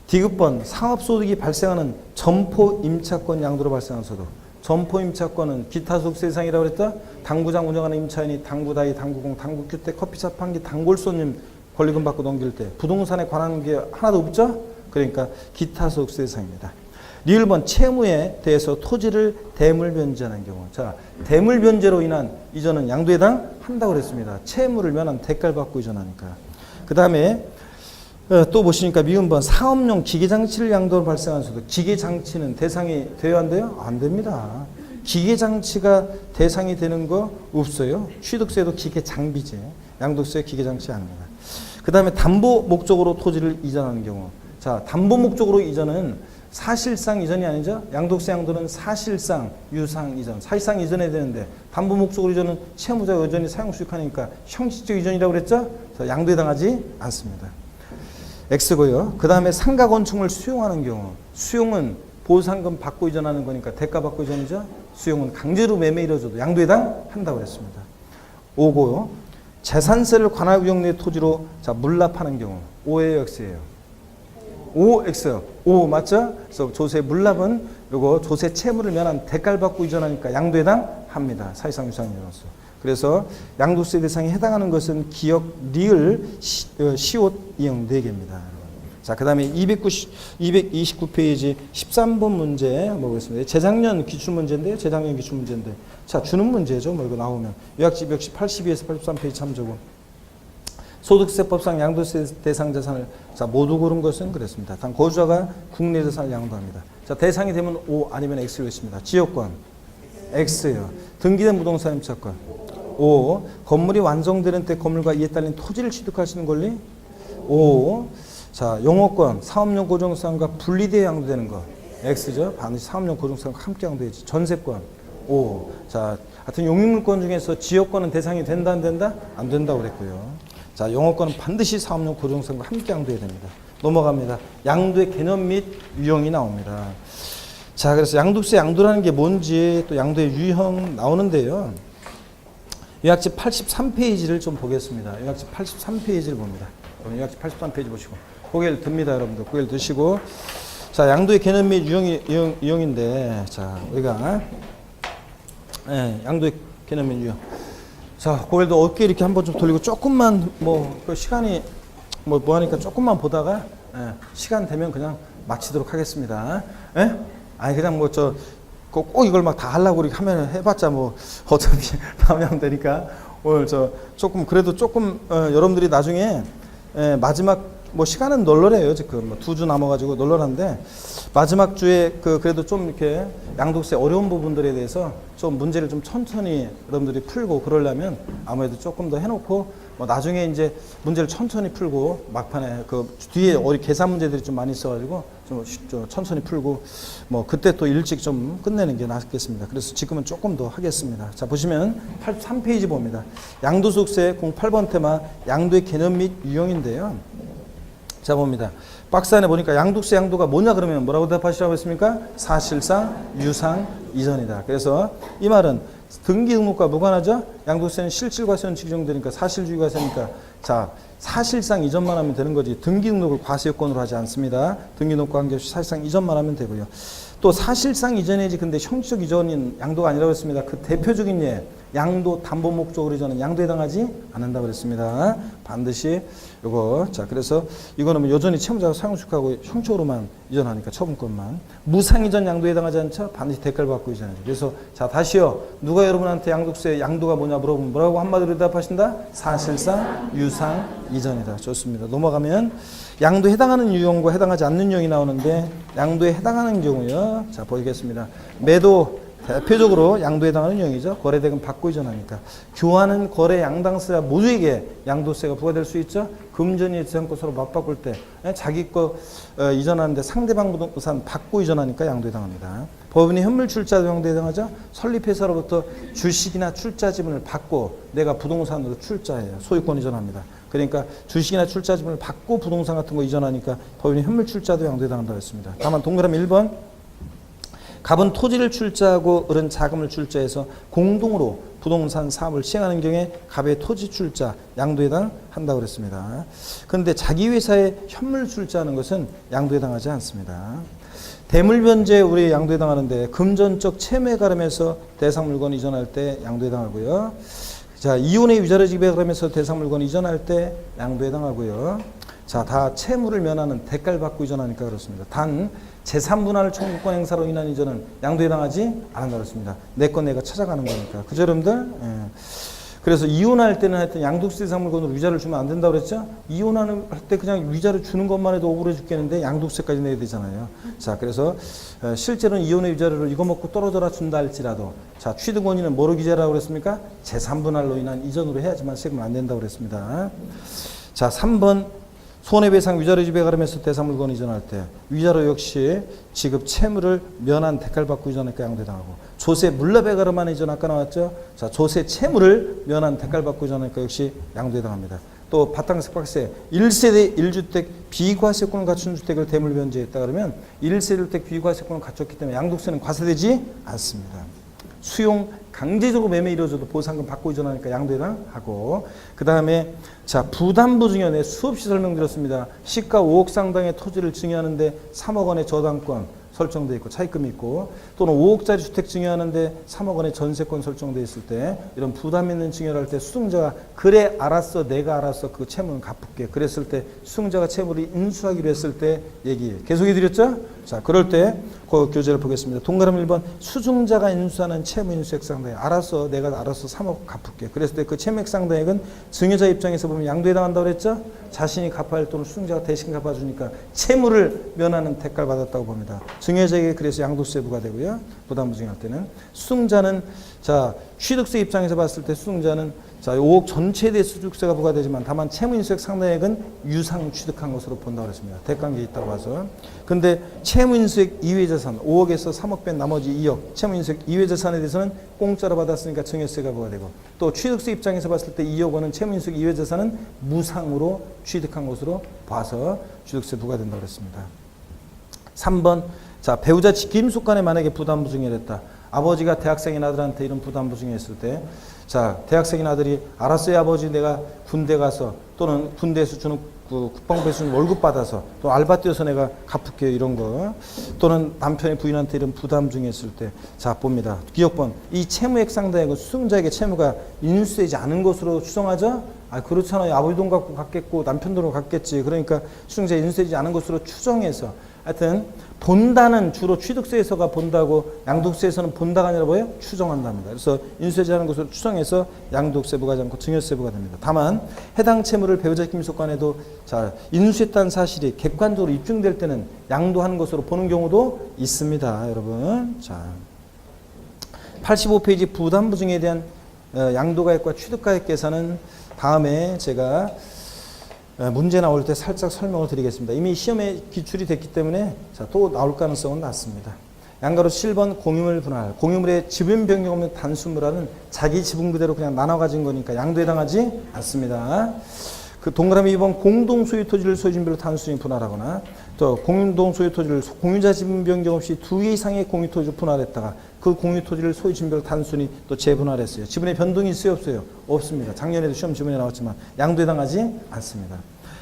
디귿번 상업소득이 발생하는 점포 임차권 양도로 발생한 소득. 점포 임차권은 기타 소득세 대상이라고 그랬다. 당구장 운영하는 임차인이 당구다이, 당구공, 당구큐대, 커피숍 판기, 단골 손님 권리금 받고 넘길 때 부동산에 관한 게 하나도 없죠? 그러니까 기타 소득세 대상입니다. 리을번 채무에 대해서 토지를 대물 변제하는 경우. 자, 대물 변제로 인한 이전은 양도에 해당한다고 그랬습니다. 채무를 면한 대가를 받고 이전하니까. 그 다음에 또 보시니까 미음번 사업용 기계장치를 양도로 발생한 소득. 기계장치는 대상이 돼야 안 돼요? 안 됩니다. 기계장치가 대상이 되는 거 없어요. 취득세도 기계장비지. 양도세 기계장치 아닙니다. 그 다음에 담보 목적으로 토지를 이전하는 경우. 자, 담보 목적으로 이전은 사실상 이전이 아니죠. 양도세 양도는 사실상 유상 이전. 사실상 이전해야 되는데 담보 목적으로 이전은 채무자 여전히 사용 수익하니까 형식적 이전이라고 그랬죠. 그래서 양도에 해당하지 않습니다. X고요. 그 다음에 상가 건축물 수용하는 경우. 수용은 보상금 받고 이전하는 거니까 대가 받고 이전이죠. 수용은 강제로 매매 이뤄져도 양도에 해당한다고 그랬습니다. O고요. 재산세를 관할 구역 내 토지로 자 물납하는 경우. O예요, X예요. O, X. O 맞죠? 그래서 조세 물납은 요거 조세 채무를 면한 대가를 받고 이전하니까 양도에 해당합니다. 사실상 유상이로서. 그래서 양도세 대상에 해당하는 것은 기역, 리을, 시옷, 이응 4개입니다. 자, 그 다음에 229페이지 13번 문제 보겠습니다. 재작년 기출문제인데요. 재작년 기출문제인데. 자, 주는 문제죠. 뭐 이거 나오면. 요약집 역시 82에서 83페이지 참조고. 소득세법상 양도세 대상 재산을 자 모두 고른 것은 그랬습니다. 단 거주자가 국내 재산을 양도합니다. 자, 대상이 되면 O 아니면 X로 했습니다. 지역권 X요. 등기된 부동산 임차권 O. 건물이 완성되는 때 건물과 이에 딸린 토지를 취득할 수 있는 권리 O. 자, 용어권 사업용 고정상과 분리되어 양도되는 것 X죠. 반드시 사업용 고정상과 함께 양도해야지. 전세권 O. 자, 하여튼 용익물권 중에서 지역권은 대상이 된다 안 된다? 안 된다고 그랬고요. 자, 용어권은 반드시 사업용 고정성과 함께 양도해야 됩니다. 넘어갑니다. 양도의 개념 및 유형이 나옵니다. 자, 그래서 양도세 양도라는 게 뭔지 또 양도의 유형 나오는데요. 요약집 83페이지를 좀 보겠습니다. 요약집 83페이지를 봅니다. 요약집 83페이지 보시고 고개를 듭니다, 여러분들. 고개를 드시고 자, 양도의 개념 및 유형인데 자, 우리가 양도의 개념 및 유형. 자, 고개도 어깨 이렇게 한번 좀 돌리고 조금만 그 시간이 뭐 하니까 조금만 보다가 시간 되면 그냥 마치도록 하겠습니다. 아니 그냥 꼭 이걸 막 다 하려고 이렇게 하면 해봤자 뭐 어차피 다음에 하면 되니까 오늘 조금 그래도 조금 여러분들이 나중에 마지막 시간은 널널해요. 지금 2주 남아가지고 널널한데 마지막 주에 그래도 좀 이렇게 양도세 어려운 부분들에 대해서 좀 문제를 좀 천천히 여러분들이 풀고 그러려면 아무래도 조금 더 해놓고 나중에 이제 문제를 천천히 풀고 막판에 뒤에 계산 문제들이 좀 많이 있어가지고 좀 천천히 풀고 그때 또 일찍 좀 끝내는 게 낫겠습니다. 그래서 지금은 조금 더 하겠습니다. 자, 보시면 83페이지 봅니다. 양도소득세 08번 테마 양도의 개념 및 유형인데요. 자, 봅니다. 박스 안에 보니까 양도세 양도가 뭐냐 그러면 뭐라고 대답하시라고 했습니까? 사실상 유상 이전이다. 그래서 이 말은 등기 등록과 무관하죠? 양도세는 실질과세는 지정되니까 사실주의과세니까 자, 사실상 이전만 하면 되는 거지 등기 등록을 과세요건으로 하지 않습니다. 등기 등록과 관계없이 사실상 이전만 하면 되고요. 또 사실상 이전이지 근데 형식적 이전인 양도가 아니라고 했습니다. 그 대표적인 예 양도 담보 목적으로 이전은 양도에 해당하지 않는다고 그랬습니다. 반드시 요거 자 그래서 이거는 여전히 채무자가 사용수익하고 형식으로만 이전하니까 처분권만 무상 이전 양도에 해당하지 않죠? 반드시 대가를 받고 이전하죠. 그래서 자 다시요 누가 여러분한테 양도세 양도가 뭐냐 물어보면 뭐라고 한마디로 대답하신다? 사실상 유상 이전이다. 좋습니다. 넘어가면 양도에 해당하는 유형과 해당하지 않는 유형이 나오는데 양도에 해당하는 경우요. 자 보이겠습니다. 매도 대표적으로 양도에 해당하는 유형이죠. 거래대금 받고 이전하니까. 교환은 거래 양당세자 모두에게 양도세가 부과될 수 있죠. 금전이 지상권 서로 맞바꿀 때 자기 거 이전하는데 상대방 부동산 받고 이전하니까 양도에 해당합니다. 법인이 현물 출자도 양도에 해당하죠. 설립회사로부터 주식이나 출자 지분을 받고 내가 부동산으로 출자해요. 소유권 이전합니다. 그러니까 주식이나 출자 지분을 받고 부동산 같은 거 이전하니까 법인이 현물 출자도 양도에 해당한다고 했습니다. 다만 동그라미 1번 갑은 토지를 출자하고 을은 자금을 출자해서 공동으로 부동산 사업을 시행하는 경우에 갑의 토지 출자 양도에 해당한다고 그랬습니다. 그런데 자기 회사에 현물 출자하는 것은 양도에 해당하지 않습니다. 대물변제 우리 양도해당하는데 금전적 채무에 가름해서 대상 물건 이전할 때 양도해당하고요. 자, 이혼의 위자료 지급에 가름해서 대상 물건 이전할 때 양도해당하고요. 자, 다 채무를 면하는 대가를 받고 이전하니까 그렇습니다. 단 재산 분할 청구권 행사로 인한 이전은 양도해당하지 않는다 그렇습니다. 내 건 내가 찾아가는 거니까. 그죠, 여러분들? 예. 그래서 이혼할 때는 하여튼 양도세 대상 물건으로 위자료를 주면 안 된다고 그랬죠? 이혼할 때 그냥 위자료 주는 것만 해도 억울해 죽겠는데 양도세까지 내야 되잖아요. 자, 그래서 실제로는 이혼의 위자료를 이거 먹고 떨어져라 준다 할지라도 자, 취득 원인은 뭐로 기재하라고 그랬습니까? 재산 분할로 인한 이전으로 해야지만 세금은 안 된다고 그랬습니다. 자, 3번 손해배상 위자료 지급에 가름해서 대상 물건 이전할 때 위자료 역시 지급 채무를 면한 대가를 받고 이전하니까 양도해당하고 조세 물납에 가름한 이전 아까 나왔죠? 자, 조세 채무를 면한 대가를 받고 이전하니까 역시 양도해당합니다. 또 바탕세 박세 1세대 1주택 비과세권을 갖춘 주택을 대물변제했다 그러면 1세대 1주택 비과세권을 갖췄기 때문에 양도세는 과세되지 않습니다. 수용 강제적으로 매매 이루어져도 보상금 받고 이전하니까 양도해당하고 그 다음에 자 부담부 증여내 수없이 설명드렸습니다. 시가 5억 상당의 토지를 증여하는데 3억 원의 저당권 설정되어 있고 차입금이 있고 또는 5억짜리 주택 증여하는데 3억 원의 전세권 설정되어 있을 때 이런 부담 있는 증여를 할 때 수증자가 그래 알았어 내가 알았어 그 채무는 갚을게 그랬을 때 수증자가 채무를 인수하기로 했을 때 얘기 계속해 드렸죠? 자 그럴 때 그 교재를 보겠습니다. 동그라미 1번 수증자가 인수하는 채무 인수액 상당액 알았어 내가 알았어 3억 갚을게 그랬을 때 그 채무액 상당액은 증여자 입장에서 보면 양도해 당한다고 그랬죠? 자신이 갚아야 할 돈을 수증자가 대신 갚아주니까 채무를 면하는 대가를 받았다고 봅니다. 증여자에게 그래서 양도세 부과되고요. 부담부 증여할 때는 수증자는 자 취득세 입장에서 봤을 때 수증자는 자 5억 전체에 대해 취득세가 부과되지만 다만 채무인수액 상당액은 유상 취득한 것으로 본다고 했습니다. 대관계 있다고 봐서. 근데 채무인수액 이외 재산 5억에서 3억 뺀 나머지 2억 채무인수액 이외 재산에 대해서는 공짜로 받았으니까 증여세가 부과되고 또 취득세 입장에서 봤을 때 2억 원은 채무인수액 이외 재산은 무상으로 취득한 것으로 봐서 취득세 부과된다고 했습니다. 3번 자 배우자 직임속 간에 만약에 부담부 증여를 했다. 아버지가 대학생인 아들한테 이런 부담부 증여했을 때 자 대학생인 아들이 알았어요 아버지 내가 군대 가서 또는 군대에서 주는 그 국방부에서 주는 월급 받아서 또 알바 뛰어서 내가 갚을게요 이런 거 또는 남편이 부인한테 이런 부담 증여했을 때 자 봅니다. 기억번 이 채무액 상당액은 수증자에게 채무가 인수되지 않은 것으로 추정하죠? 아 그렇잖아요. 아버지 돈 갖고 갔겠고 남편 돈으로 갔겠지. 그러니까 수증자 인수되지 않은 것으로 추정해서 하여튼 본다는 주로 취득세에서가 본다고 양도세에서는 본다가 아니라 뭐예요? 추정한답니다. 그래서 인수되지 않은 것으로 추정해서 양도세 부과하지 않고 증여세 부과됩니다. 다만 해당 채무를 배우자 김속간에도 자 인수했다는 사실이 객관적으로 입증될 때는 양도하는 것으로 보는 경우도 있습니다. 여러분 자 85페이지 부담부 증여에 대한 양도가액과 취득가액 계산은 다음에 제가 문제 나올 때 살짝 설명을 드리겠습니다. 이미 시험에 기출이 됐기 때문에 자, 또 나올 가능성은 낮습니다. 양가로 7번 공유물 분할. 공유물의 지분 변경 없는 단수물화는 자기 지분 그대로 그냥 나눠 가진 거니까 양도에 해당하지 않습니다. 그 동그라미 2번 공동 소유 토지를 소유진별로 단순히 분할하거나 또 공동 소유 토지를 공유자 지분 변경 없이 2개 이상의 공유 토지를 분할했다가 그 공유 토지를 소유진별로 단순히 또 재분할했어요. 지분의 변동이 있어요, 없어요? 없습니다. 작년에도 시험 지문에 나왔지만 양도에 해당하지 않습니다.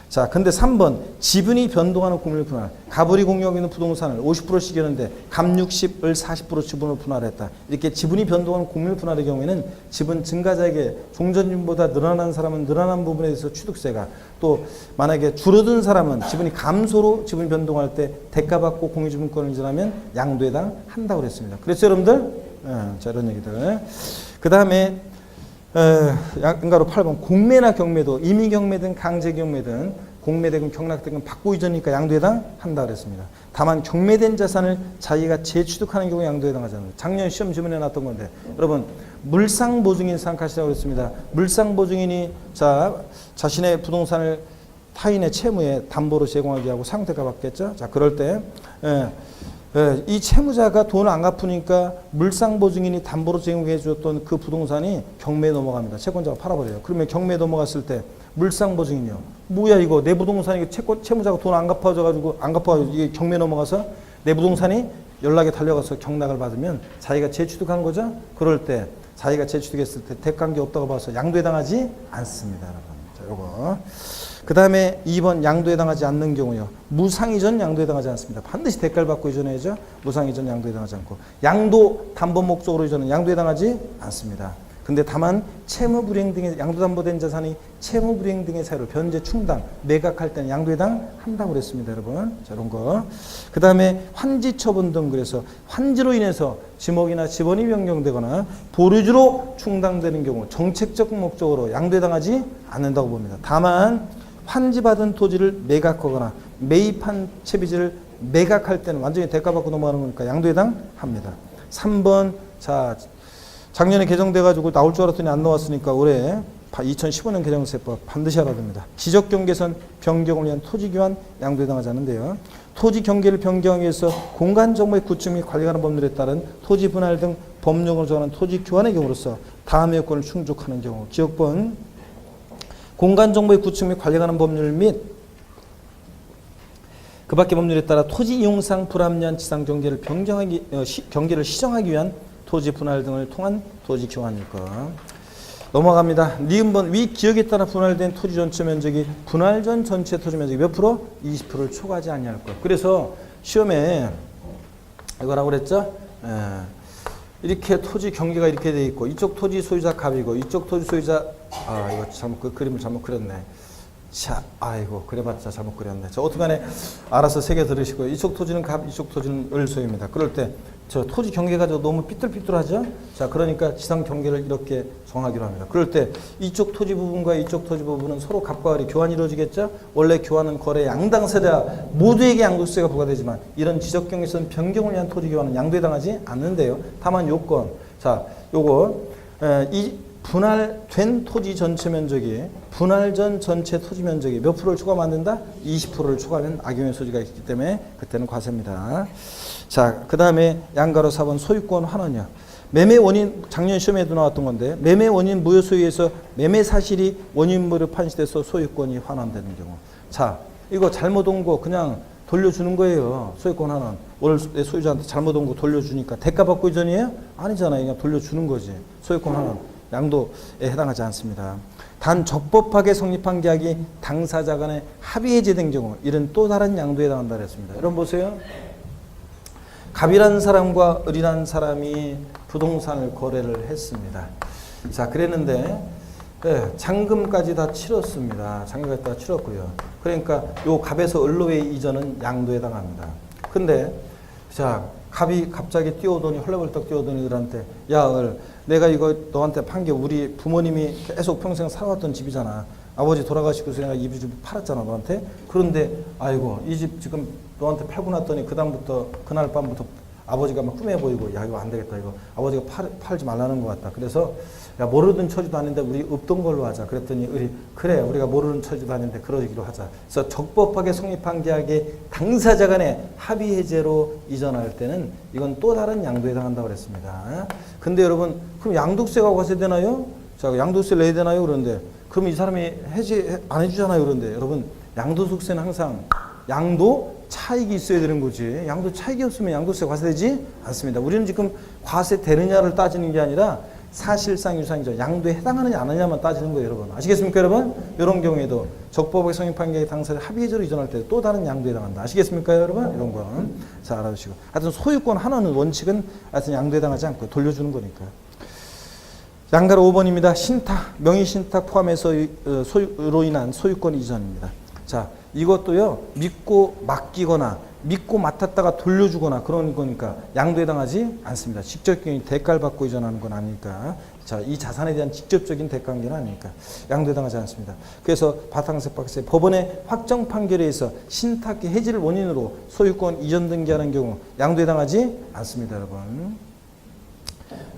자, 근데 3번 지분이 변동하는 공유 분할. 갑을이 공유하고 있는 부동산을 50%씩이었는데 갑 60을 40% 지분으로 분할했다. 이렇게 지분이 변동하는 공유 분할의 경우에는 지분 증가자에게 종전지분보다 늘어난 사람은 늘어난 부분에 대해서 취득세가 또 만약에 줄어든 사람은 지분이 감소로 지분 변동할 때 대가받고 공유지분권을 이전하면 양도에 해당한다고 그랬습니다. 그래서 여러분들 자 이런 얘기들 그 다음에 양가로 8번 공매나 경매도 임의경매든 강제경매든 공매대금 경락대금 받고 이전이니까 양도에 해당한다 그랬습니다. 다만 경매된 자산을 자기가 재취득하는 경우에 양도에 해당하잖아요. 작년 시험 지문에 나왔던 건데 여러분 물상보증인 생각하시라고 그랬습니다. 물상보증인이 자신의 부동산을 타인의 채무에 담보로 제공하게 하고 상대가 받겠죠. 자 그럴 때 이 채무자가 돈을 안 갚으니까 물상보증인이 담보로 제공해 줬던 그 부동산이 경매에 넘어갑니다. 채권자가 팔아버려요. 그러면 경매에 넘어갔을 때 물상보증인이요. 뭐야 이거 내 부동산이 채무자가 돈 안 갚아줘가지고 안 갚아가지고 이게 경매에 넘어가서 내 부동산이 연락에 달려가서 경락을 받으면 자기가 재취득한 거죠. 그럴 때 자기가 재취득했을 때 대가관계 없다고 봐서 양도에 해당하지 않습니다. 여러분. 자 요거. 그 다음에 2번 양도에 해당하지 않는 경우요. 무상이전 양도에 해당하지 않습니다. 반드시 대가를 받고 이전해야죠. 무상이전 양도에 해당하지 않고. 양도 담보 목적으로 이전은 양도에 해당하지 않습니다. 근데 다만 채무 불이행 등의 양도 담보된 자산이 채무 불이행 등의 사유로 변제 충당 매각할 때는 양도에 해당한다고 그랬습니다, 여러분. 자, 이런 거. 그 다음에 환지 처분 등 그래서 환지로 인해서 지목이나 지번이 변경되거나 보류주로 충당되는 경우 정책적 목적으로 양도에 해당하지 않는다고 봅니다. 다만 환지받은 토지를 매각하거나 매입한 채비지를 매각할 때는 완전히 대가받고 넘어가는 거니까 양도에 해당합니다. 3번 자 작년에 개정돼가지고 나올 줄 알았더니 안 나왔으니까 올해 2015년 개정세법 반드시 알아야 됩니다. 지적경계선 변경을 위한 토지교환 양도에 해당하지 않는데요. 토지 경계를 변경하기 위해서 공간정보의 구축 및 관리하는 법률에 따른 토지 분할 등 법령을 정하는 토지 교환의 경우로서 다음의 요건을 충족하는 경우 기억본 공간정보의 구축 및 관리하는 법률 및 그 밖의 법률에 따라 토지 이용상 불합리한 지상 경계를 변경하기 경계를 시정하기 위한 토지 분할 등을 통한 토지 교환일 것. 넘어갑니다. 니은번 위 기억에 따라 분할된 토지 전체 면적이 분할 전 전체 토지 면적이 몇 프로? 20%를 초과하지 아니할 것. 그래서 시험에 이거라고 그랬죠? 이렇게 토지 경계가 이렇게 돼 있고 이쪽 토지 소유자 갑이고 이쪽 토지 소유자 이거 잘못 그림을 잘못 그렸네. 자, 아이고 그래봤자 잘못 그렸네. 자, 어떡하네. 알아서 새겨 들으시고요. 이쪽 토지는 갑, 이쪽 토지는 을 소유입니다. 그럴 때 저 토지 경계가 너무 삐뚤삐뚤하죠? 자, 그러니까 지상 경계를 이렇게 정하기로 합니다. 그럴 때 이쪽 토지 부분과 이쪽 토지 부분은 서로 갑과 을이 교환이 이루어지겠죠? 원래 교환은 거래 양당 세자 모두에게 양도세가 부과되지만 이런 지적 경계선 변경을 위한 토지 교환은 양도에 해당하지 않는데요. 다만 요건 자, 요거 이 분할된 토지 전체 면적이 분할 전 전체 토지 면적이 몇 프로를 초과하면 안 된다? 20%를 초과하면 악용의 소지가 있기 때문에 그때는 과세입니다. 자, 그 다음에 양가로 4번 소유권 환원이요. 매매 원인 작년 시험에도 나왔던 건데 매매 원인 무효 소유에서 매매 사실이 원인무효로 판시돼서 소유권이 환원되는 경우. 자, 이거 잘못 온 거 그냥 돌려주는 거예요. 소유권 환원. 원래 소유자한테 잘못 온 거 돌려주니까 대가 받고 이전이에요? 아니잖아요. 그냥 돌려주는 거지. 소유권 환원. 양도에 해당하지 않습니다. 단 적법하게 성립한 계약이 당사자 간의 합의 해제된 경우 이런 또 다른 양도에 해당한다 그랬습니다. 여러분 보세요. 갑이라는 사람과 을이라는 사람이 부동산을 거래를 했습니다. 자, 그랬는데 잔금까지 다 치렀습니다. 잔금까지 다 치렀고요. 그러니까 요 갑에서 을로의 이전은 양도에 해당합니다. 근데 자, 갑이 갑자기 뛰어오더니 헐레벌떡 뛰어오더니 을한테 야, 을 내가 이거 너한테 판 게 우리 부모님이 계속 평생 살아왔던 집이잖아. 아버지 돌아가시고서 내가 이 집 팔았잖아 너한테. 그런데 아이고 이 집 지금 너한테 팔고 났더니 그다음부터 그날 밤부터 아버지가 막 꿈에 보이고 야 이거 안 되겠다 이거 아버지가 팔지 말라는 것 같다. 그래서 야 모르던 처지도 아닌데 우리 없던 걸로 하자. 그랬더니 우리 그래 우리가 모르는 처지도 아닌데 그러기로 하자. 그래서 적법하게 성립한 계약의 당사자 간의 합의 해제로 이전할 때는 이건 또 다른 양도에 해당한다고 그랬습니다. 근데 여러분 그럼 양도세가 과세되나요? 자, 양도세 내야 되나요? 그런데 그럼 이 사람이 해제 안 해주잖아요. 그런데 여러분 양도소득세는 항상 양도 차익이 있어야 되는 거지. 양도 차익이 없으면 양도세 과세되지 않습니다. 우리는 지금 과세되느냐를 따지는 게 아니라 사실상 유상이죠. 양도에 해당하느냐 안 하느냐만 따지는 거예요. 여러분 아시겠습니까? 여러분 이런 경우에도 적법하게 성립한 계약의 당사자 합의해제로 이전할 때 또 다른 양도에 해당한다. 아시겠습니까? 여러분 이런 건 잘 알아두시고 하여튼 소유권 하나는 원칙은 하여튼 양도에 해당하지 않고 돌려주는 거니까. 양가로 5번입니다. 신탁, 명의신탁 포함해서 소유로 인한 소유권 이전입니다. 자, 이것도요, 믿고 맡기거나, 믿고 맡았다가 돌려주거나 그런 거니까 양도에 해당하지 않습니다. 직접적인 대가를 받고 이전하는 건 아니니까. 자, 이 자산에 대한 직접적인 대가관계는 아니니까 양도에 해당하지 않습니다. 그래서 바탕세법세 법원의 확정 판결에 의해서 신탁의 해지를 원인으로 소유권 이전 등기하는 경우 양도에 해당하지 않습니다, 여러분.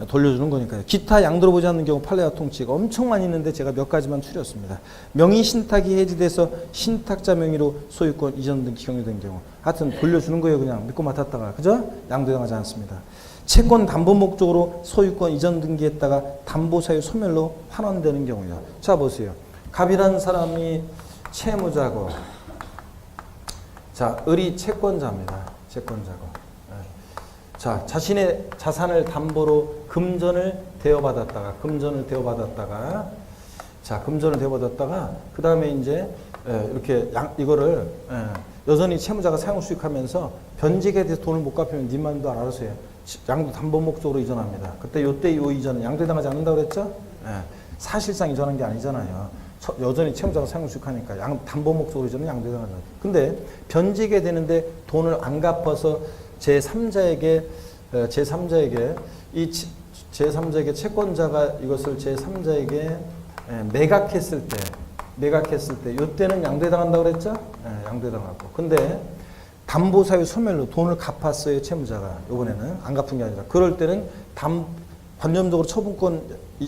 돌려주는 거니까요. 기타 양도로 보지 않는 경우 판례와 통치가 엄청 많이 있는데 제가 몇 가지만 추렸습니다. 명의 신탁이 해지돼서 신탁자 명의로 소유권 이전 등기 경유된 경우 하여튼 돌려주는 거예요. 그냥 믿고 맡았다가 그죠? 양도에 해당하지 않습니다. 채권 담보 목적으로 소유권 이전 등기했다가 담보 사유 소멸로 환원되는 경우요. 자 보세요. 갑이라는 사람이 채무자고 자 을이 채권자입니다. 채권자고 자, 자신의 자산을 담보로 금전을 대여받았다가 자, 금전을 대받았다가 그 다음에 이제 이렇게 이거를 여전히 채무자가 사용 수익하면서 변직에 대해서 돈을 못 갚으면 님만도 알아서 해요. 양도 담보 목적으로 이전합니다. 그때 요때 요 이전은 양도당하지 않는다고 그랬죠? 사실상 이전한 게 아니잖아요. 여전히 채무자가 사용 수익하니까 담보 목적으로 이전은 양도당하죠. 근데 변직에 되는데 돈을 안 갚아서 제3자에게 제3자에게 채권자가 이것을 제3자에게 매각했을 때 요때는 양도당한다고 그랬죠? 양도당하고. 근데 담보사유 소멸로 돈을 갚았어요, 채무자가. 요번에는 안 갚은 게 아니라. 그럴 때는 관념적으로 처분권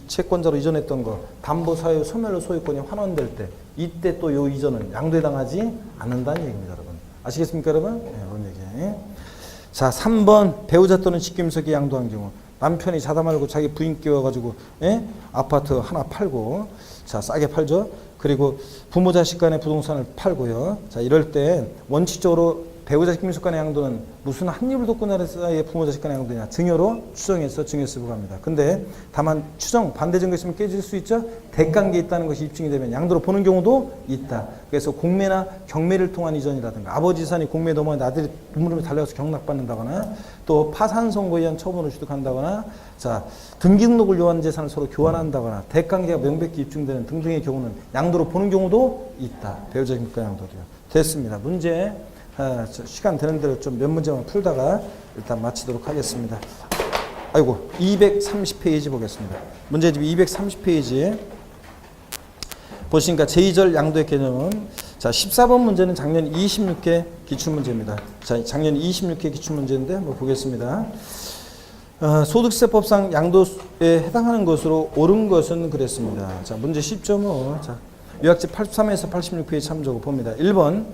채권자로 이전했던 거 담보사유 소멸로 소유권이 환원될 때 이때 또 요 이전은 양도당하지 않는다는 얘기입니다, 여러분. 아시겠습니까, 여러분? 이런 얘기. 자, 3번 배우자 또는 직계임속에 양도한 경우. 남편이 자다 말고 자기 부인 끼워가지고 아파트 하나 팔고, 자, 싸게 팔죠. 그리고 부모 자식 간의 부동산을 팔고요. 자, 이럴 때 원칙적으로 배우자 직계임속 간의 양도는 무슨 한 입을 돕고 나는 사이에 부모 자식 간의 양도냐, 증여로 추정해서 증여세부가 합니다. 근데 다만 추정 반대 증거 있으면 깨질 수 있죠. 대관계 있다는 것이 입증이 되면 양도로 보는 경우도 있다. 그래서 공매나 경매를 통한 이전이라든가 아버지 재산이 공매에 넘어가는데 아들이 눈물을 달려가서 경락받는다거나 또 파산 선고에 의한 처분을 취득한다거나 자, 등기 등록을 요하는 재산을 서로 교환한다거나 대관계가 명백히 입증되는 등등의 경우는 양도로 보는 경우도 있다. 배우자 직계임속 간의 양도도요. 됐습니다. 문제 시간 되는 대로 좀 몇 문제만 풀다가 일단 마치도록 하겠습니다. 아이고, 230페이지 보겠습니다. 문제집 230페이지 보시니까 제2절 양도의 개념은 자, 14번 문제는 작년 26회 기출문제입니다. 자, 작년 26회 기출문제인데 뭐 보겠습니다. 소득세법상 양도에 해당하는 것으로 옳은 것은 그랬습니다. 자, 문제 10.5. 자, 요약집 83에서 86페이지 참조고 봅니다. 1번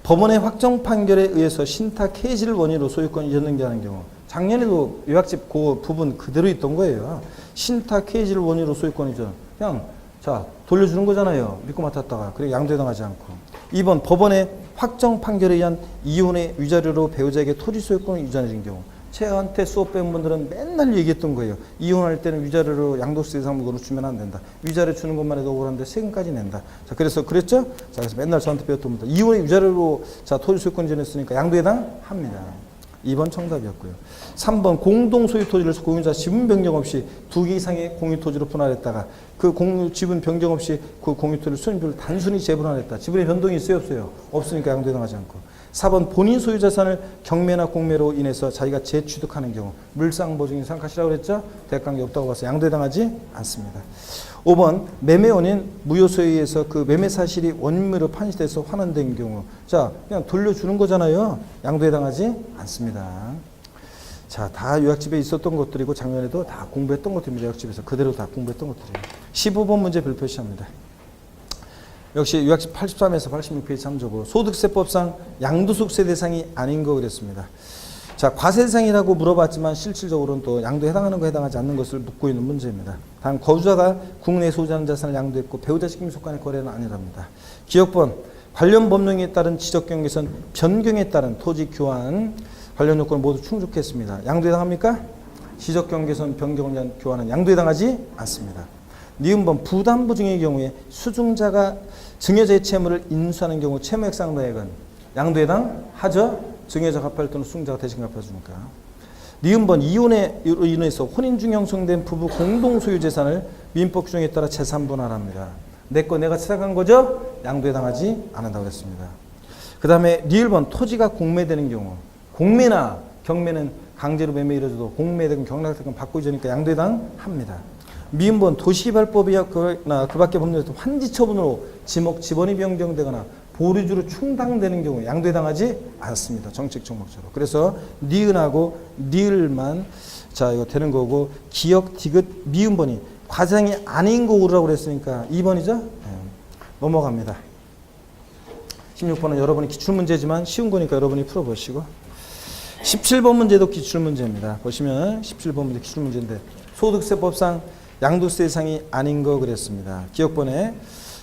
법원의 확정 판결에 의해서 신탁 해지를 원인으로 소유권 이전 등기하는 경우. 작년에도 요약집 그 부분 그대로 있던 거예요. 신탁 해지를 원인으로 소유권 이전. 그냥 자, 돌려주는 거잖아요. 믿고 맡았다가. 그리고 양도당하지 않고. 2번 법원의 확정 판결에 의한 이혼의 위자료로 배우자에게 토지 소유권을 이전해준 경우. 저한테 수업 배운 분들은 맨날 얘기했던 거예요. 이혼할 때는 위자료로 양도세 대상물건을 주면 안 된다. 위자료 주는 것만 해도 억울한데 세금까지 낸다. 자, 그래서 그랬죠? 자, 그래서 맨날 저한테 배웠던 분들. 이혼의 위자료로 자, 토지 소유권 이전했으니까 양도해당합니다. 2번 정답이었고요. 3번 공동 소유 토지를 공유자 지분 변경 없이 2개 이상의 공유 토지로 분할했다가 그 공유 지분 변경 없이 그 공유 토지를 수익률을 단순히 재분할했다. 지분의 변동이 있어요, 없어요? 없으니까 양도해당하지 않고. 4번 본인 소유 자산을 경매나 공매로 인해서 자기가 재취득하는 경우 물상보증인 생각하시라고 그랬죠? 대관계 없다고 봐서 양도해당하지 않습니다. 5번 매매 원인 무효소에 의해서 그 매매 사실이 원인으로 판시돼서 환원된 경우. 자, 그냥 돌려주는 거잖아요. 양도해당하지 않습니다. 자, 다 요약집에 있었던 것들이고 작년에도 다 공부했던 것들입니다. 요약집에서 그대로 다 공부했던 것들이에요. 15번 문제 별표시합니다. 역시 요약집 83에서 86페이지 참조고 소득세법상 양도소득세 대상이 아닌 거 그랬습니다. 자, 과세 대상이라고 물어봤지만 실질적으로는 또 양도에 해당하는 거 해당하지 않는 것을 묻고 있는 문제입니다. 단 거주자가 국내에 소유하는 자산을 양도했고 배우자 직계임속 간의 거래는 아니랍니다. 기억번 관련 법령에 따른 지적경계선 변경에 따른 토지 교환 관련 요건을 모두 충족했습니다. 양도에 해당합니까? 지적경계선 변경을 위한 교환은 양도에 해당하지 않습니다. 니은번 부담부 증여의 경우에 수증자가 증여자의 채무를 인수하는 경우 채무액 상당액은 양도에 해당하죠. 증여자가 갚아야 또는 수증자가 대신 갚아주니까. 니은번 이혼에 인해서 혼인 중 형성된 부부 공동 소유 재산을 민법 규정에 따라 재산 분할합니다. 내 거 내가 찾아간 거죠? 양도에 해당하지 않는다고 했습니다. 그 다음에 니을번 토지가 공매되는 경우 공매나 경매는 강제로 매매 이뤄져도 공매되건 경락되건 받고 이전이니까 양도에 해당합니다. 미음번 도시개발법이야 그 밖에 법률에서 환지 처분으로 지목 지번이 변경되거나 보류주로 충당되는 경우 양도에 해당하지 않습니다. 정책 종목처럼. 그래서 니은하고 니을만 자 이거 되는 거고 기역 디귿 미음번이 과장이 아닌 거 오르라고 그랬으니까 2번이죠? 네. 넘어갑니다. 16번은 여러분이 기출문제지만 쉬운 거니까 여러분이 풀어보시고 17번 문제도 기출문제입니다. 보시면 17번 문제 기출문제인데 소득세법상 양도세 대상이 아닌 거 그랬습니다. 기억번에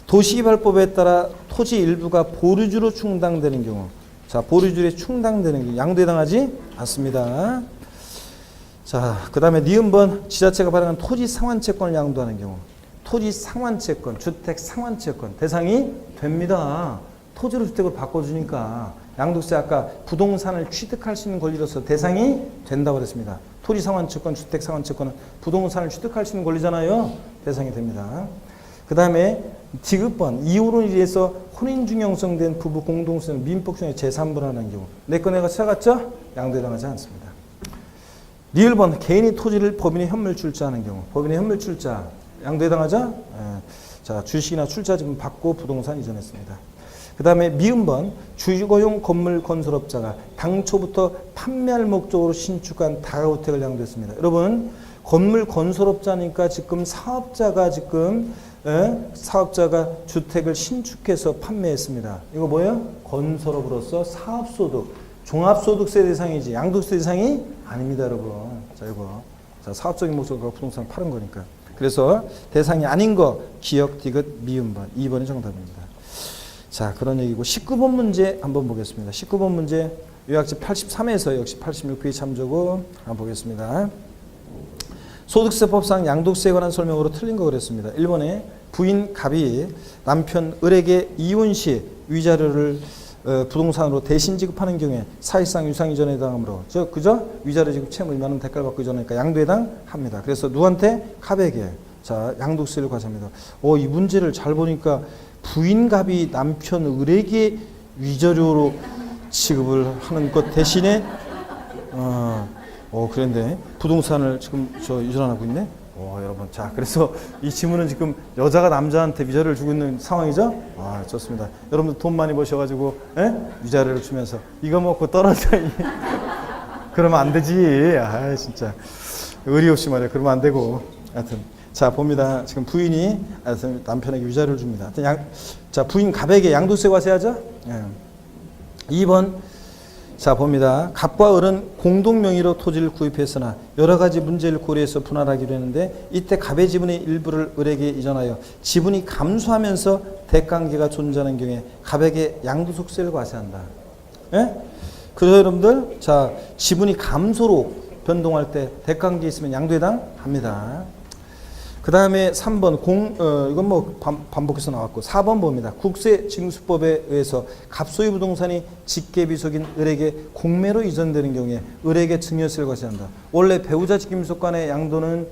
도시개발법에 따라 토지 일부가 보류주로 충당되는 경우 자 보류주에 충당되는 경우 양도에 해당하지 않습니다. 자, 그 다음에 니은번 지자체가 발행한 토지 상환채권을 양도하는 경우 토지 상환채권, 주택 상환채권 대상이 됩니다. 토지로 주택을 바꿔주니까 양도세 아까 부동산을 취득할 수 있는 권리로서 대상이 된다고 그랬습니다. 토지 상환채권, 주택 상환채권은 부동산을 취득할 수 있는 권리잖아요. 대상이 됩니다. 그 다음에 지급번, 이혼으로 인해서 혼인 중 형성된 부부 공동소유는 민법상의 제3분하는 경우 내 거 내가 찾아갔죠? 양도에 해당하지 않습니다. 리을번, 개인이 토지를 법인의 현물 출자하는 경우 법인의 현물 출자 양도에 해당하죠? 예. 자, 주식이나 출자지분 받고 부동산 이전했습니다. 그 다음에 미음번, 주거용 건물 건설업자가 당초부터 판매할 목적으로 신축한 다가구택을 양도했습니다. 여러분, 건물 건설업자니까 지금 사업자가 주택을 신축해서 판매했습니다. 이거 뭐예요? 건설업으로서 사업소득, 종합소득세 대상이지 양도세 대상이 아닙니다, 여러분. 자, 이거. 자, 사업적인 목적으로 부동산을 파는 거니까. 그래서 대상이 아닌 거 기역, 디귿, 미음번 2번이 정답입니다. 자, 그런 얘기고 19번 문제 한번 보겠습니다. 19번 문제 요약집 83에서 역시 86페이지 참조고 한번 보겠습니다. 소득세법상 양도세에 관한 설명으로 틀린 거 그랬습니다. 1번에 부인 갑이 남편 을에게 이혼 시 위자료를 부동산으로 대신 지급하는 경우에 사실상 유상이전에 해당하므로 그죠? 위자료 지급 채무 2만 원 대가를 받고 이전하니까 양도에 해당합니다. 그래서 누구한테? 갑에게. 자, 양도세를 과세합니다. 이 문제를 잘 보니까 부인 갑이 남편 을에게 위자료로 지급을 하는 것 대신에 그런데 부동산을 지금 이전하고 있네. 여러분, 자, 그래서 이 지문은 지금 여자가 남자한테 위자료를 주고 있는 상황이죠. 좋습니다. 여러분들 돈 많이 버셔가지고 위자료를 주면서 이거 먹고 떨어져. 그러면 안 되지. 진짜 의리 없이 말이야. 그러면 안 되고. 하여튼 자, 봅니다. 지금 부인이 남편에게 위자료를 줍니다. 자, 부인 갑에게 양도세 과세하죠. 2번. 자, 봅니다. 갑과 을은 공동 명의로 토지를 구입했으나 여러 가지 문제를 고려해서 분할하기로 했는데 이때 갑의 지분의 일부를 을에게 이전하여 지분이 감소하면서 대관계가 존재하는 경우에 갑에게 양도소득세를 과세한다. 그래서 여러분들, 자, 지분이 감소로 변동할 때 대관계 있으면 양도에 해당합니다. 그 다음에 3번 이건 뭐 반복해서 나왔고 4번 봅니다. 국세징수법에 의해서 갑소유 부동산이 직계비속인 을에게 공매로 이전되는 경우에 을에게 증여세를 과세한다. 원래 배우자 직계비속 간의 양도는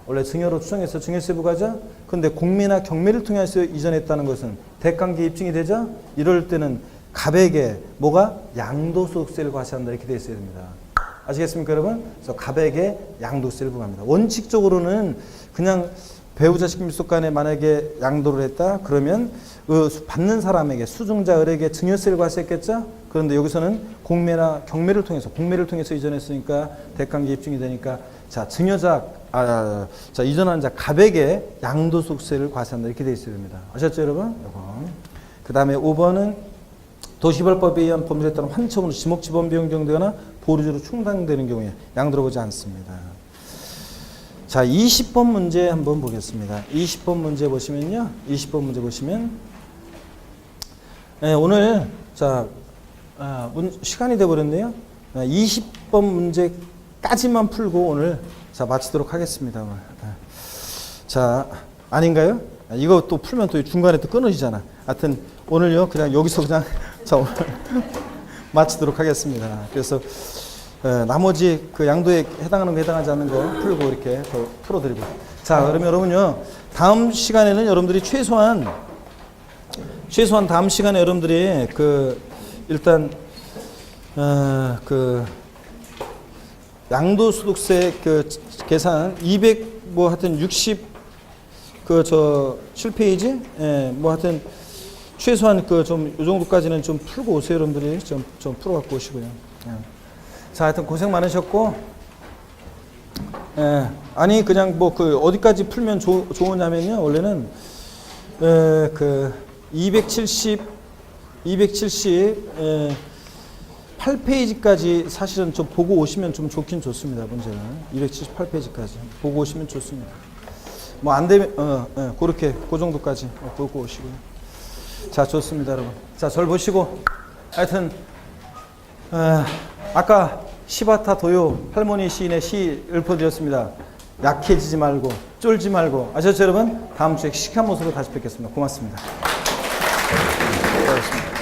원래 증여로 추정해서 증여세 부과죠. 그런데 공매나 경매를 통해서 이전했다는 것은 대관계 입증이 되죠. 이럴 때는 갑에게 뭐가 양도소득세를 과세한다 이렇게 되어 있어야 됩니다. 아시겠습니까, 여러분? 그래서 갑에게 양도세를 부과합니다. 원칙적으로는 그냥 배우자 직계비속 간에 만약에 양도를 했다 그러면 받는 사람에게 수증자 을에게 증여세를 과세했겠죠. 그런데 여기서는 공매나 경매를 통해서 이전했으니까 대관계 입증이 되니까 자, 이전한 자 갑에게 양도소득세를 과세한다 이렇게 되어 있어야 됩니다. 아셨죠, 여러분? 그 다음에 5번은 도시개발법에 의한 법률에 따른 환청으로 지목지번 비용 정되거나 보류제로 충당되는 경우에 양도를 보지 않습니다. 자, 20번 문제 한번 보겠습니다. 20번 문제 보시면요. 오늘 자, 시간이 돼 버렸네요. 20번 문제까지만 풀고 오늘 자, 마치도록 하겠습니다. 자, 아닌가요? 이거 또 풀면 또 중간에 또 끊어지잖아. 하여튼 오늘요, 그냥 여기서 그냥 자, 오늘 마치도록 하겠습니다. 그래서 나머지 그 양도에 해당하는 거 해당하지 않는 거 풀고 이렇게 더 풀어드리고. 자, 그러면 여러분요, 다음 시간에는 여러분들이 최소한 다음 시간에 여러분들이 일단 양도소득세 계산 260 7페이지? 하여튼 최소한 요 정도까지는 좀 풀고 오세요, 여러분들이. 좀 풀어 갖고 오시고요. 자, 하여튼 고생 많으셨고, 아니, 그냥 어디까지 풀면 좋으냐면요, 원래는, 278페이지까지 사실은 좀 보고 오시면 좀 좋긴 좋습니다, 문제는. 278페이지까지 보고 오시면 좋습니다. 뭐 안 되면, 그렇게, 그 정도까지 보고 오시고요. 자, 좋습니다, 여러분. 자, 절 보시고, 하여튼, 아까 시바타 도요 할머니 시인의 시 읊어드렸습니다. 약해지지 말고 쫄지 말고 아셨죠 여러분? 다음 주에 씩한 모습으로 다시 뵙겠습니다. 고맙습니다. 수고하셨습니다.